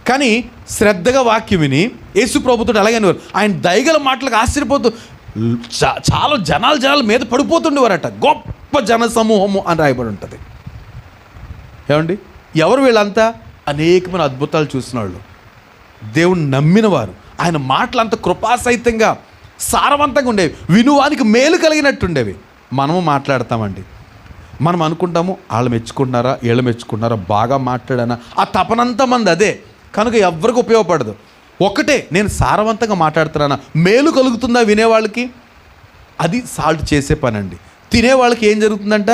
కానీ శ్రద్ధగా వాక్యం విని యేసు ప్రభుతో అలాగేవారు. ఆయన దయగల మాటలకు ఆశ్చర్యపోతూ చాలా జనాలు మీద పడిపోతుండేవారట. గొప్ప జన సమూహము అని రాయబడి ఉంటుంది. ఏమండి? ఎవరు వీళ్ళంతా? అనేకమైన అద్భుతాలు చూసిన వాళ్ళు, దేవుని నమ్మిన వారు. ఆయన మాటలు అంత కృపాసహితంగా సారవంతంగా ఉండేవి, వినువానికి మేలు కలిగినట్టుండేవి. మనము మాట్లాడతామండి, మనం అనుకుంటాము వాళ్ళు మెచ్చుకుంటున్నారా, వీళ్ళు మెచ్చుకుంటున్నారా, బాగా మాట్లాడానా, ఆ తపనంతా మంది అదే. కనుక ఎవరికి ఉపయోగపడదు. ఒకటే, నేను సారవంతంగా మాట్లాడుతున్నానా, మేలు కలుగుతుందా వినేవాళ్ళకి, అది సాల్ట్ చేసే పని అండి. తినేవాళ్ళకి ఏం జరుగుతుందంట?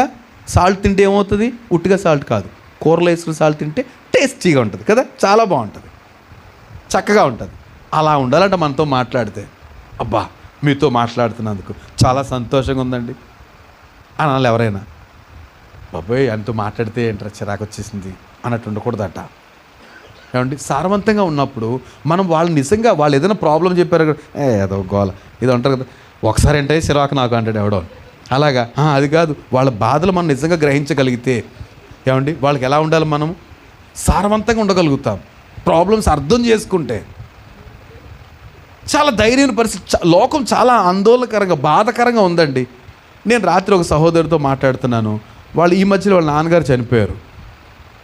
సాల్ట్ తింటే ఏమవుతుంది? ఉట్టిగా సాల్ట్ కాదు, కూరలో వేసుకుని సాల్ట్ తింటే టేస్టీగా ఉంటుంది కదా, చాలా బాగుంటుంది, చక్కగా ఉంటుంది. అలా ఉండాలంట మనతో మాట్లాడితే. అబ్బా మీతో మాట్లాడుతున్నందుకు చాలా సంతోషంగా ఉందండి అనాలి ఎవరైనా. బాబాయ్ ఆయనతో మాట్లాడితే ఏంట్రా చిరాకు వచ్చేసింది అన్నట్టు ఉండకూడదట. ఏమండి? సారవంతంగా ఉన్నప్పుడు మనం వాళ్ళు నిజంగా వాళ్ళు ఏదైనా ప్రాబ్లం చెప్పారు, ఏదో గోల ఇది అంటారు కదా, ఒకసారి అంటే చిరాకు నాకు అంటాడు ఎవడో, అలాగా అది కాదు, వాళ్ళ బాధలు మనం నిజంగా గ్రహించగలిగితే ఏమండి వాళ్ళకి ఎలా ఉండాలి, మనం సారవంతంగా ఉండగలుగుతాం. ప్రాబ్లమ్స్ అర్థం చేసుకుంటే చాలా ధైర్యమైన పరిస్థితి. లోకం చాలా ఆందోళనకరంగా బాధాకరంగా ఉందండి. నేను రాత్రి ఒక సహోదరుతో మాట్లాడుతున్నాను. వాళ్ళు ఈ మధ్యలో వాళ్ళ నాన్నగారు చనిపోయారు.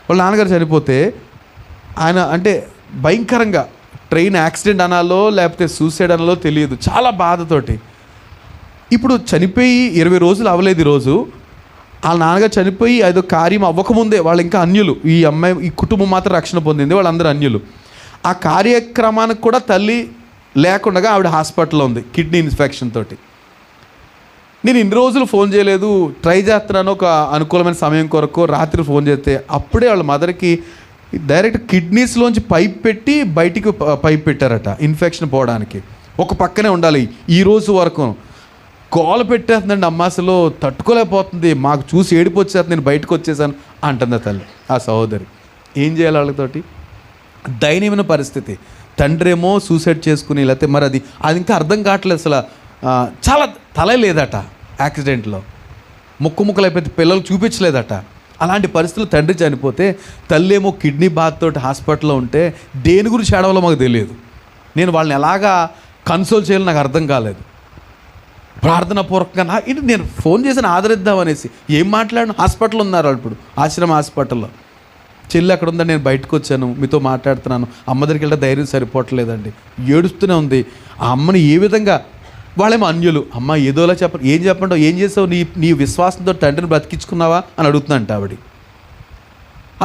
వాళ్ళ నాన్నగారు చనిపోతే ఆయన అంటే భయంకరంగా ట్రైన్ యాక్సిడెంట్ అనాలో లేకపోతే సూసైడ్ అనాలో తెలియదు, చాలా బాధతోటి. ఇప్పుడు చనిపోయి 20 రోజులు అవ్వలేదు. ఈరోజు వాళ్ళ నాన్నగారు చనిపోయి ఏదో కార్యం అవ్వకముందే వాళ్ళు ఇంకా అన్యులు. ఈ అమ్మాయి ఈ కుటుంబం మాత్రం రక్షణ పొందింది, వాళ్ళందరూ అన్యులు. ఆ కార్యక్రమానికి కూడా తల్లి లేకుండా ఆవిడ హాస్పిటల్లో ఉంది కిడ్నీ ఇన్ఫెక్షన్ తోటి. నేను ఇన్ని రోజులు ఫోన్ చేయలేదు, ట్రై చేస్తున్నాను ఒక అనుకూలమైన సమయం కొరకు. రాత్రి ఫోన్ చేస్తే అప్పుడే వాళ్ళ మదర్కి డైరెక్ట్ కిడ్నీస్లోంచి పైప్ పెట్టి బయటికి పైప్ పెట్టారట ఇన్ఫెక్షన్ పోవడానికి. ఒక పక్కనే ఉండాలి ఈ రోజు వరకు. గోల పెట్టేస్తుందండి అమ్మ, అసలు తట్టుకోలేకపోతుంది, మాకు చూసి ఏడిపు వచ్చేస్తుంది, నేను బయటకు వచ్చేసాను అంటుంది తల్లి. ఆ సహోదరి ఏం చేయాలి వాళ్ళతోటి? దయనీయమైన పరిస్థితి. తండ్రి ఏమో సూసైడ్ చేసుకుని లేకపోతే మరి అది ఇంకా అర్థం కావట్లేదు. అసలు చాలా తల లేదట యాక్సిడెంట్లో, ముక్కలు అయిపోతే పిల్లలు చూపించలేదట. అలాంటి పరిస్థితులు తండ్రి చనిపోతే తల్లి ఏమో కిడ్నీ బాధతోటి హాస్పిటల్లో ఉంటే దేని గురించి ఏడవలో మాకు తెలియదు. నేను వాళ్ళని ఎలాగా కన్సోల్ చేయాలో నాకు అర్థం కాలేదు. ప్రార్థనాపూర్వకంగా ఇది నేను ఫోన్ చేసి ఆదరిద్దామనేసి ఏం మాట్లాడిన, హాస్పిటల్లో ఉన్నారు వాళ్ళు ఇప్పుడు, ఆశ్రమ హాస్పిటల్లో. చెల్లి అక్కడ ఉందని నేను బయటకు వచ్చాను, మీతో మాట్లాడుతున్నాను. అమ్మ దగ్గరికి వెళ్తే ధైర్యం సరిపోవట్లేదండి, ఏడుస్తూనే ఉంది. ఆ అమ్మని ఏ విధంగా, వాళ్ళేమో అన్యులు. అమ్మ ఏదోలా చెప్పండి, ఏం చెప్పండి, ఏం చేసావు, నీ విశ్వాసంతో తండ్రిని బ్రతికించుకున్నావా అని అడుగుతుందంట ఆవిడ.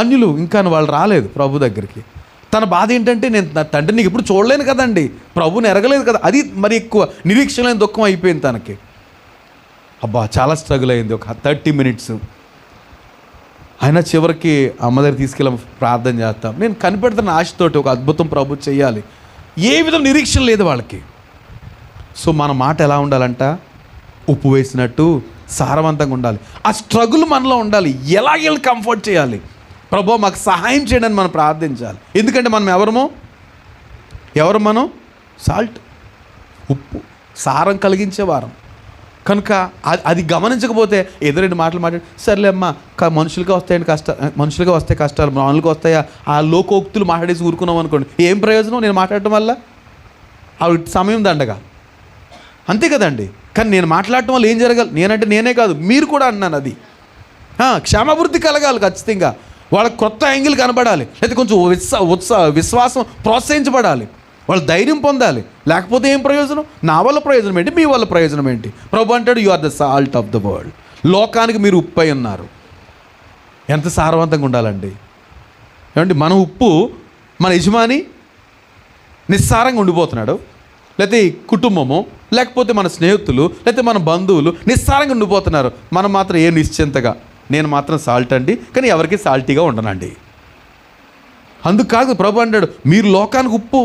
అన్యులు ఇంకా వాళ్ళు రాలేదు ప్రభు దగ్గరికి. తన బాధ ఏంటంటే నేను నా తండ్రిని ఎప్పుడు చూడలేను కదండి, ప్రభుని ఎరగలేదు కదా, అది మరి ఎక్కువ నిరీక్షణ లేని దుఃఖం అయిపోయింది తనకి. అబ్బా చాలా స్ట్రగుల్ అయింది ఒక 30 minutes. అయినా చివరికి అమ్మ దగ్గర తీసుకెళ్ళి ప్రార్థన చేస్తాం. నేను కనిపెడుతున్న ఆశతోటి ఒక అద్భుతం ప్రభు చేయాలి, ఏ విధం నిరీక్షణ లేదు వాళ్ళకి. సో మన మాట ఎలా ఉండాలంట, ఉప్పు వేసినట్టు సారవంతంగా ఉండాలి. ఆ స్ట్రగుల్ మనలో ఉండాలి. ఎలా వీళ్ళు కంఫర్ట్ చేయాలి, ప్రభు మాకు సహాయం చేయడానికి మనం ప్రార్థించాలి. ఎందుకంటే మనం ఎవరు మనం సాల్ట్, ఉప్పు, సారం కలిగించే వారం కనుక అది గమనించకపోతే ఏదో 2 మాటలు మాట్లాడి సర్లే అమ్మ మనుషులుగా వస్తాయండి మనుషులుగా వస్తాయి కష్టాలు, మామూలుగా వస్తాయా, ఆ లోకోక్తులు మాట్లాడేసి ఊరుకున్నాం అనుకోండి, ఏం ప్రయోజనం నేను మాట్లాడటం వల్ల? ఆవిడ సమయం దండగా, అంతే కదండి. కానీ నేను మాట్లాడటం వల్ల ఏం జరగాలి, నేనే కాదు మీరు కూడా అన్నాను, అది క్షేమాభివృద్ధి కలగాలి ఖచ్చితంగా. వాళ్ళకి కొత్త యాంగిల్ కనబడాలి, లేకపోతే కొంచెం విశ్వాసం ప్రోత్సహించబడాలి, వాళ్ళు ధైర్యం పొందాలి. లేకపోతే ఏం ప్రయోజనం? నా వల్ల ప్రయోజనం ఏంటి, మీ వల్ల ప్రయోజనం ఏంటి? ప్రభు అంటాడు you are the salt of the world. లోకానికి మీరు ఉప్పు అయి ఉన్నారు. ఎంత సారవంతంగా ఉండాలండి ఏమండి. మన ఉప్పు మన యజమాని నిస్సారంగా ఉండిపోతున్నాడు, లేకపోతే కుటుంబము, లేకపోతే మన స్నేహితులు, లేకపోతే మన బంధువులు నిస్సారంగా ఉండిపోతున్నారు. మనం మాత్రం ఏ నిశ్చింతగా, నేను మాత్రం సాల్ట్ అండి, కానీ ఎవరికి సాల్టీగా ఉండనండి. అందుకు కాదు ప్రభు అంటాడు మీరు లోకానికి ఉప్పు,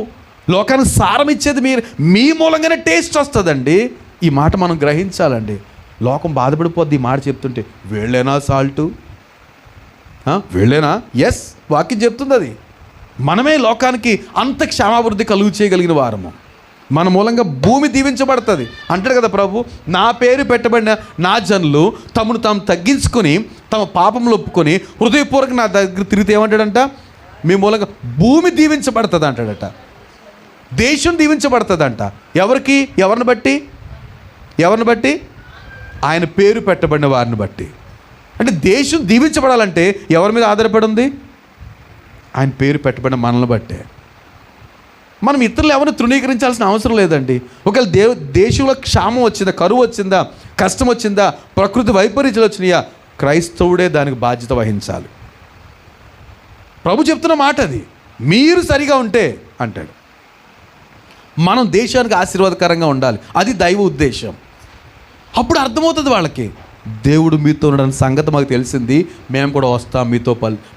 లోకానికి సారం ఇచ్చేది మీరు, మీ మూలంగానే టేస్ట్ వస్తుందండి. ఈ మాట మనం గ్రహించాలండి. లోకం బాధపడిపోద్ది ఈ మాట చెప్తుంటే. వీళ్ళేనా సాల్టు, వీళ్ళేనా? ఎస్, వాక్యం చెప్తుంది అది. మనమే లోకానికి అంత క్షేమాభివృద్ధి కలుగు చేయగలిగిన వారము. మన మూలంగా భూమి దీవించబడుతుంది అంటాడు కదా ప్రభు. నా పేరు పెట్టబడిన నా జనులు తమను తాము తగ్గించుకొని తమ పాపంలో ఒప్పుకొని హృదయపూర్వక నా దగ్గర తిరిగితే ఏమంటాడంట, మీ మూలంగా భూమి దీవించబడుతుంది అంటాడట, దేశం దీవించబడుతుందంట. ఎవరిని బట్టి? ఆయన పేరు పెట్టబడిన వారిని బట్టి. అంటే దేశం దీవించబడాలంటే ఎవరి మీద ఆధారపడి ఉంది? ఆయన పేరు పెట్టబడిన మనల్ని బట్టే. మనం ఇతరులు ఎవరిని తృణీకరించాల్సిన అవసరం లేదండి. ఒకవేళ దేశంలో క్షామం వచ్చిందా, కరువు వచ్చిందా, కష్టం వచ్చిందా, ప్రకృతి వైపరీత్యాలు వచ్చినాయా, క్రైస్తవుడే దానికి బాధ్యత వహించాలి. ప్రభు చెప్తున్న మాట అది. మీరు సరిగా ఉంటే అంటాడు మనం దేశానికి ఆశీర్వాదకరంగా ఉండాలి, అది దైవ ఉద్దేశం. అప్పుడు అర్థమవుతుంది వాళ్ళకి, దేవుడు మీతో ఉన్న సంగతి మాకు తెలిసింది, మేము కూడా వస్తాం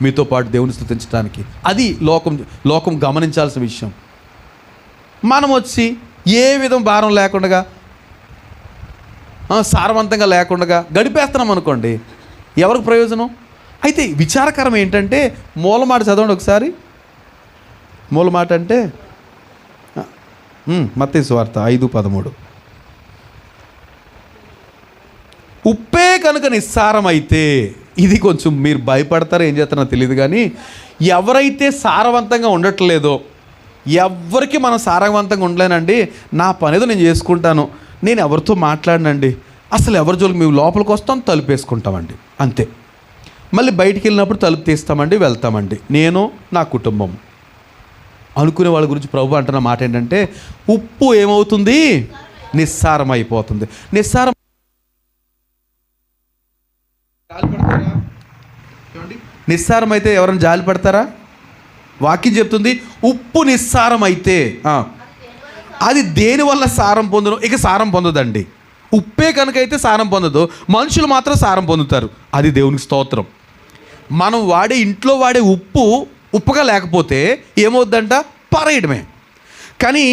మీతో పాటు దేవుని స్తుతించడానికి. అది లోకం గమనించాల్సిన విషయం. మనం వచ్చి ఏ విధం భారం లేకుండా సారవంతంగా లేకుండా గడిపేస్తున్నాం అనుకోండి, ఎవరికి ప్రయోజనం? అయితే విచారకరం ఏంటంటే మూలమాట చదవండి ఒకసారి. మూలమాట అంటే మత్తయి సువార్త 5:13. ఉప్పే కనుక నిస్సారం అయితే, ఇది కొంచెం మీరు భయపడతారో ఏం చేస్తారో తెలియదు, కానీ ఎవరైతే సారవంతంగా ఉండట్లేదో, ఎవరికి మనం సారవంతంగా ఉండలేనండి, నా పనేదో నేను చేసుకుంటాను, నేను ఎవరితో మాట్లాడనండి, అసలు ఎవరి జోలికి మేము లోపలికి వస్తాం, తలుపు వేసుకుంటామండి, అంతే. మళ్ళీ బయటికి వెళ్ళినప్పుడు తలుపు తీస్తామండి, వెళ్తామండి, నేను నా కుటుంబం అనుకునే వాళ్ళ గురించి ప్రభు అంటున్న మాట ఏంటంటే, ఉప్పు ఏమవుతుంది? నిస్సారం అయిపోతుంది. నిస్సారం నిస్సారం అయితే ఎవరైనా జాలి పడతారా? వాక్యం చెప్తుంది ఉప్పు నిస్సారం అయితే అది దేనివల్ల సారం పొందును? ఇక సారం పొందదండి. ఉప్పే కనుక అయితే సారం పొందదు, మనుషులు మాత్రం సారం పొందుతారు. అది దేవునికి స్తోత్రం. మనం వాడే ఇంట్లో వాడే ఉప్పు ఉప్పుగా లేకపోతే ఏమవుద్దంట? పారేయడమే. కానీ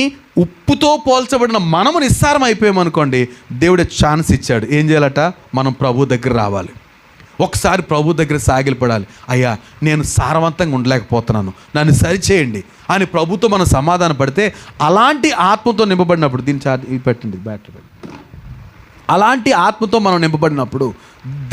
ఉప్పుతో పోల్చబడిన మనము నిస్సారం అయిపోయామనుకోండి, దేవుడు ఛాన్స్ ఇచ్చాడు. ఏం చేయాలట? మనం ప్రభు దగ్గర రావాలి, ఒకసారి ప్రభు దగ్గర సాగిలపడాలి. అయ్యా, నేను సారవంతంగా ఉండలేకపోతున్నాను, నన్ను సరిచేయండి అని ప్రభుతో మనం సమాధాన పడితే, అలాంటి ఆత్మతో నింపబడినప్పుడు, దీన్ని పెట్టండి, బ్యాటరీ పెట్టండి, అలాంటి ఆత్మతో మనం నింపబడినప్పుడు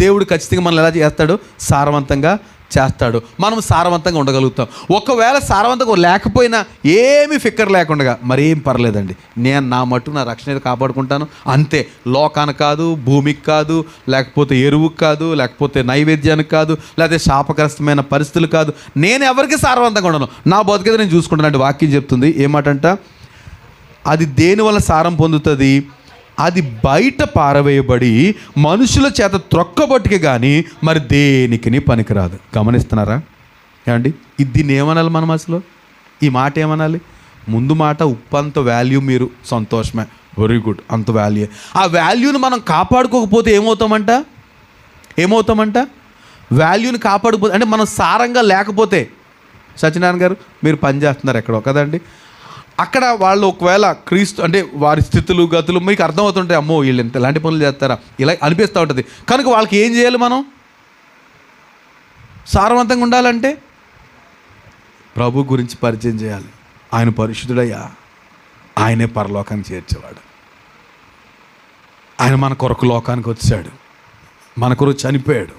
దేవుడు ఖచ్చితంగా మనల్ని ఎలా చేస్తాడు? సారవంతంగా చేస్తాడు. మనం సారవంతంగా ఉండగలుగుతాం. ఒకవేళ సారవంతంగా లేకపోయినా ఏమీ ఫిక్కర్ లేకుండా మరేం పర్లేదండి, నేను నా మట్టుకు నా రక్షణ కాపాడుకుంటాను అంతే. లోకానికి కాదు, భూమికి కాదు, లేకపోతే ఎరువుకి కాదు, లేకపోతే నైవేద్యానికి కాదు, లేకపోతే శాపగ్రస్తమైన పరిస్థితులు కాదు, నేను ఎవరికి సారవంతంగా ఉండను, నా బతుకేదో నేను చూసుకుంటాను అంటే వాక్యం చెప్తుంది. ఏమాటంట? అది దేనివల్ల సారం పొందుతుంది? అది బయట పారవేయబడి మనుషుల చేత త్రొక్కబట్టుకే కానీ మరి దేనికి పనికిరాదు. గమనిస్తున్నారా ఏమండి? దీన్ని ఏమనాలి మనం? అసలు ఈ మాట ఏమనాలి? ముందు మాట, ఉప్పు అంత వాల్యూ, మీరు సంతోషమే, వెరీ గుడ్, అంత వాల్యూ. ఆ వాల్యూని మనం కాపాడుకోకపోతే ఏమవుతామంట? వాల్యూని కాపాడుకోకపోతే అంటే మనం సారంగా లేకపోతే, సత్యనారాయణ గారు మీరు పని చేస్తున్నారు ఎక్కడో కదండి, అక్కడ వాళ్ళు ఒకవేళ క్రీస్తు అంటే వారి స్థితులు గతులు మీకు అర్థమవుతుంటాయి. అమ్మో, వీళ్ళు ఎంత ఎలాంటి పనులు చేస్తారా ఇలా అనిపిస్తూ ఉంటుంది. కనుక వాళ్ళకి ఏం చేయాలి? మనం సారవంతంగా ఉండాలంటే ప్రభు గురించి పరిచయం చేయాలి. ఆయన పరిశుద్ధుడయ్యా, ఆయనే పరలోకానికి చేర్చేవాడు, ఆయన మన కొరకు లోకానికి వచ్చాడు, మన కొరకు చనిపోయాడు.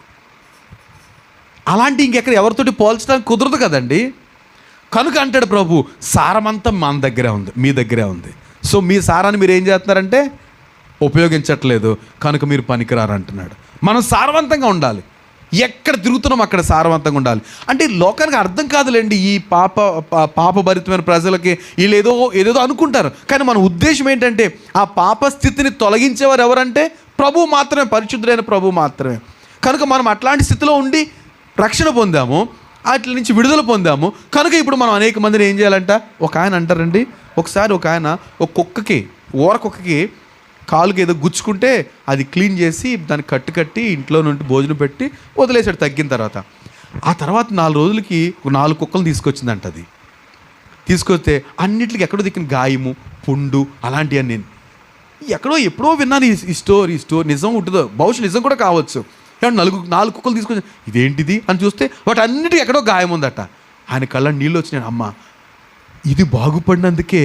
అలాంటి ఇంకెక్కడ ఎవరితోటి పోల్చడానికి కుదరదు కదండి. కనుక అంటాడు ప్రభు, సారమంతా మన దగ్గరే ఉంది, మీ దగ్గరే ఉంది. సో మీ సారాన్ని మీరు ఏం చేస్తున్నారంటే ఉపయోగించట్లేదు, కనుక మీరు పనికిరారు అంటున్నాడు. మనం సారవంతంగా ఉండాలి, ఎక్కడ తిరుగుతున్నాం అక్కడ సారవంతంగా ఉండాలి. అంటే లోకానికి అర్థం కాదులేండి, ఈ పాపభరితమైన ప్రజలకి వీళ్ళు ఏదేదో అనుకుంటారు. కానీ మన ఉద్దేశం ఏంటంటే, ఆ పాప స్థితిని తొలగించేవారు ఎవరంటే ప్రభు మాత్రమే, పరిశుద్ధుడైన ప్రభు మాత్రమే. కనుక మనం అట్లాంటి స్థితిలో ఉండి రక్షణ పొందాము, వాటి నుంచి విడుదల పొందాము. కనుక ఇప్పుడు మనం అనేక మందిని ఏం చేయాలంట? ఒక ఆయన అంటారండి, ఒకసారి ఒక ఆయన ఒక కుక్కకి కాలుకి ఏదో గుచ్చుకుంటే అది క్లీన్ చేసి దాన్ని కట్టి ఇంట్లో నుండి భోజనం పెట్టి వదిలేసాడు. తగ్గిన ఆ తర్వాత 4 రోజులకి 4 కుక్కలు తీసుకొచ్చిందంట. అది తీసుకొస్తే అన్నిటికి ఎక్కడో దిక్కిన గాయము, పుండు అలాంటివన్నీ. ఎప్పుడో విన్నాను ఈ స్టోరీ నిజం ఉంటుందో, బహుశా నిజం కూడా కావచ్చు. 4 కుక్కలు తీసుకొచ్చి ఇదేంటిది అని చూస్తే వాటి అన్నిటికీ ఎక్కడో గాయం ఉందట. ఆయన కళ్ళ నీళ్ళు వచ్చినాయి. అమ్మ, ఇది బాగుపడినందుకే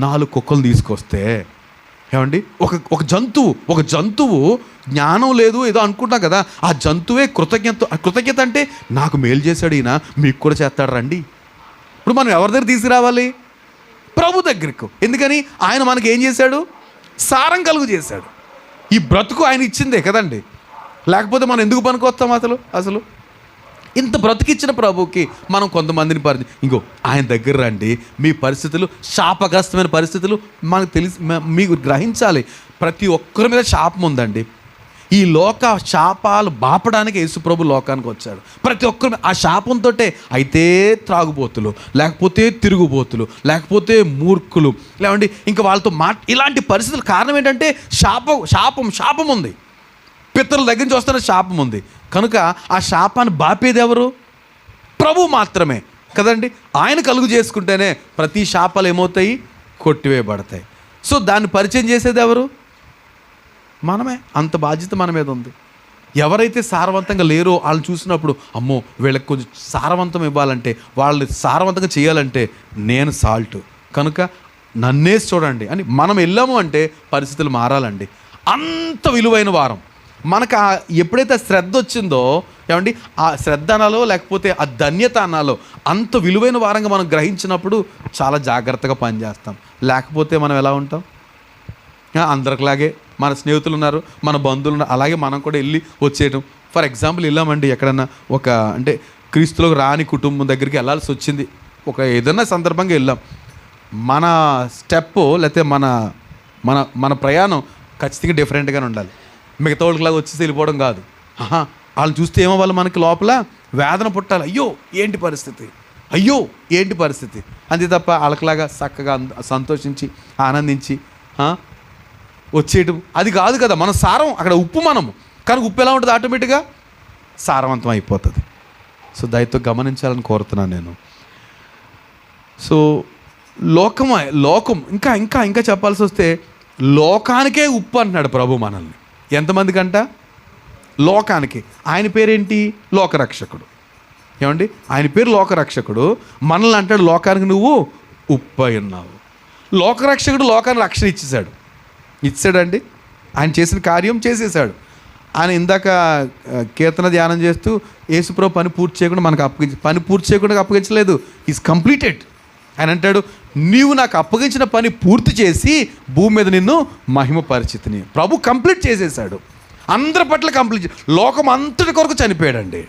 4 కుక్కలు తీసుకొస్తే. ఏమండి, ఒక జంతువు జ్ఞానం లేదు ఏదో అనుకుంటాం కదా, ఆ జంతువే కృతజ్ఞత అంటే నాకు మేలు చేశాడు ఈయన, మీకు కూడా చేస్తాడు రండి. ఇప్పుడు మనం ఎవరి దగ్గర తీసుకురావాలి? ప్రభు దగ్గరకు. ఎందుకని? ఆయన మనకి ఏం చేశాడు? సారం కలుగు చేశాడు. ఈ బ్రతుకు ఆయన ఇచ్చిందే కదండి, లేకపోతే మనం ఎందుకు పనికొస్తాం? అసలు ఇంత బ్రతికిచ్చిన ప్రభుకి మనం కొంతమందిని ఇంకో ఆయన దగ్గర రండి. మీ పరిస్థితులు శాపగ్రస్తమైన పరిస్థితులు మనకు మీకు గ్రహించాలి. ప్రతి ఒక్కరి మీద శాపం ఉందండి. ఈ లోక శాపాలు బాపడానికి యేసుప్రభు లోకానికి వచ్చాడు. ప్రతి ఒక్కరు ఆ శాపంతో అయితే త్రాగుబోతులు, లేకపోతే తిరుగుబోతులు, లేకపోతే మూర్ఖులు, లేవండి ఇంకా వాళ్ళతో ఇలాంటి పరిస్థితులు కారణం ఏంటంటే శాపం ఉంది. పితరుల దగ్గర నుంచి వస్తున్న శాపం ఉంది. కనుక ఆ శాపాన్ని బాపేది ఎవరు? ప్రభు మాత్రమే కదండి. ఆయన కలుగు చేసుకుంటేనే ప్రతి శాపాలు ఏమవుతాయి? కొట్టివేయబడతాయి. సో దాన్ని పరిచయం చేసేది ఎవరు? మనమే. అంత బాధ్యత మన మీద ఉంది. ఎవరైతే సారవంతంగా లేరో వాళ్ళని చూసినప్పుడు, అమ్మో వీళ్ళకి కొంచెం సారవంతం ఇవ్వాలంటే, వాళ్ళు సారవంతంగా చేయాలంటే నేను సాల్ట్, కనుక నన్నే చూడండి అని మనం వెళ్ళాము అంటే పరిస్థితులు మారాలండి. అంత విలువైన వారం, మనకు ఎప్పుడైతే శ్రద్ధ వచ్చిందో ఏమండి, ఆ శ్రద్ధ అనాలో లేకపోతే ఆ ధన్యత అనాలో అంత విలువైన వారంగా మనం గ్రహించినప్పుడు చాలా జాగ్రత్తగా పనిచేస్తాం. లేకపోతే మనం ఎలా ఉంటాం? అందరిలాగే మన స్నేహితులు ఉన్నారు, మన బంధువులు ఉన్నారు, అలాగే మనం కూడా వెళ్ళి వచ్చేయటం. ఫర్ ఎగ్జాంపుల్ వెళ్ళామండి ఎక్కడన్నా, ఒక అంటే క్రీస్తులోకి రాని కుటుంబం దగ్గరికి వెళ్ళాల్సి వచ్చింది, ఒక ఏదైనా సందర్భంగా వెళ్ళాం. మన స్టెప్ లేకపోతే మన మన మన ప్రయాణం ఖచ్చితంగా డిఫరెంట్గానే ఉండాలి. మిగతా వాళ్ళకిలాగా వచ్చేసి వెళ్ళిపోవడం కాదు. వాళ్ళు చూస్తే ఏమో వాళ్ళు మనకి లోపల వేదన పుట్టాలి, అయ్యో ఏంటి పరిస్థితి, అయ్యో ఏంటి పరిస్థితి, అంతే తప్ప వాళ్ళకిలాగా చక్కగా సంతోషించి ఆనందించి వచ్చేయటం అది కాదు కదా. మన సారం అక్కడ ఉప్పు మనము, కానీ ఉప్పు ఎలా ఉంటుంది? ఆటోమేటిక్గా సారవంతం అయిపోతుంది. సో దయతో గమనించాలని కోరుతున్నాను నేను. సో లోకం ఇంకా ఇంకా ఇంకా చెప్పాల్సి వస్తే లోకానికే ఉప్పు అంటున్నాడు ప్రభు మనల్ని. ఎంతమందికంట? లోకానికి. ఆయన పేరేంటి? లోకరక్షకుడు. ఏమండి, ఆయన పేరు లోకరక్షకుడు. మనల్ని అంటాడు లోకానికి నువ్వు ఉప్పు అయి ఉన్నావు. లోకరక్షకుడు లోకానికి రక్షణ ఇచ్చాడండి. ఆయన చేసిన కార్యం చేసేసాడు. ఆయన ఇందాక కీర్తన ధ్యానం చేస్తూ యేసుప్రభు పని పూర్తి చేయకుండా మనకు పని పూర్తి చేయకుండా అప్పగించలేదు. Is completed. ఆయన అంటాడు, నీవు నాకు అప్పగించిన పని పూర్తి చేసి భూమి మీద నిన్ను మహిమ పరిచితిని. ప్రభు కంప్లీట్ చేసేసాడు. అందరి పట్ల కంప్లీట్. లోకం అంతటి కొరకు చనిపోయాడండి.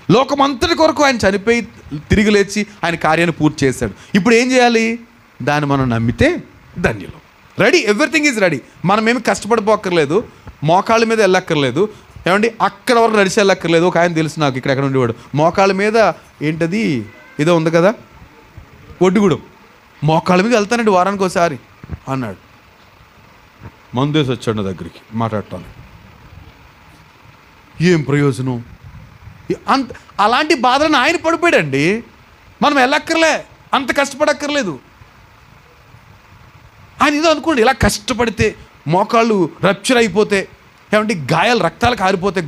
లోకం అంతటి కొరకు ఆయన చనిపోయి తిరిగి లేచి ఆయన కార్యాన్ని పూర్తి చేశాడు. ఇప్పుడు ఏం చేయాలి? దాన్ని మనం నమ్మితే ధన్యులు. Ready, everything is ready. మనం ఏమి కష్టపడిపోక్కర్లేదు, మోకాళ్ళ మీద వెళ్ళక్కర్లేదు. ఏమండి, అక్కడ వరకు నడిచి వెళ్ళక్కర్లేదు. ఒక ఆయన తెలుసు నాకు, ఇక్కడ ఉండేవాడు. మోకాళ్ళ మీద ఏంటది ఏదో ఉంది కదా, ఒడ్డుగూడెం, మోకాళ్ళ మీద వెళ్తానండి వారానికి ఒకసారి అన్నాడు. మందేసి వచ్చాడు నా దగ్గరికి మాట్లాడటాను. ఏం ప్రయోజనం? అలాంటి బాధలను ఆయన పడిపోయాడండి. మనం వెళ్ళక్కర్లే, అంత కష్టపడక్కర్లేదు. ఆయన ఏదో అనుకోండి, ఇలా కష్టపడితే మోకాళ్ళు రప్చర్ అయిపోతే, ఏమంటే గాయాలు రక్తాలు కారిపోతే,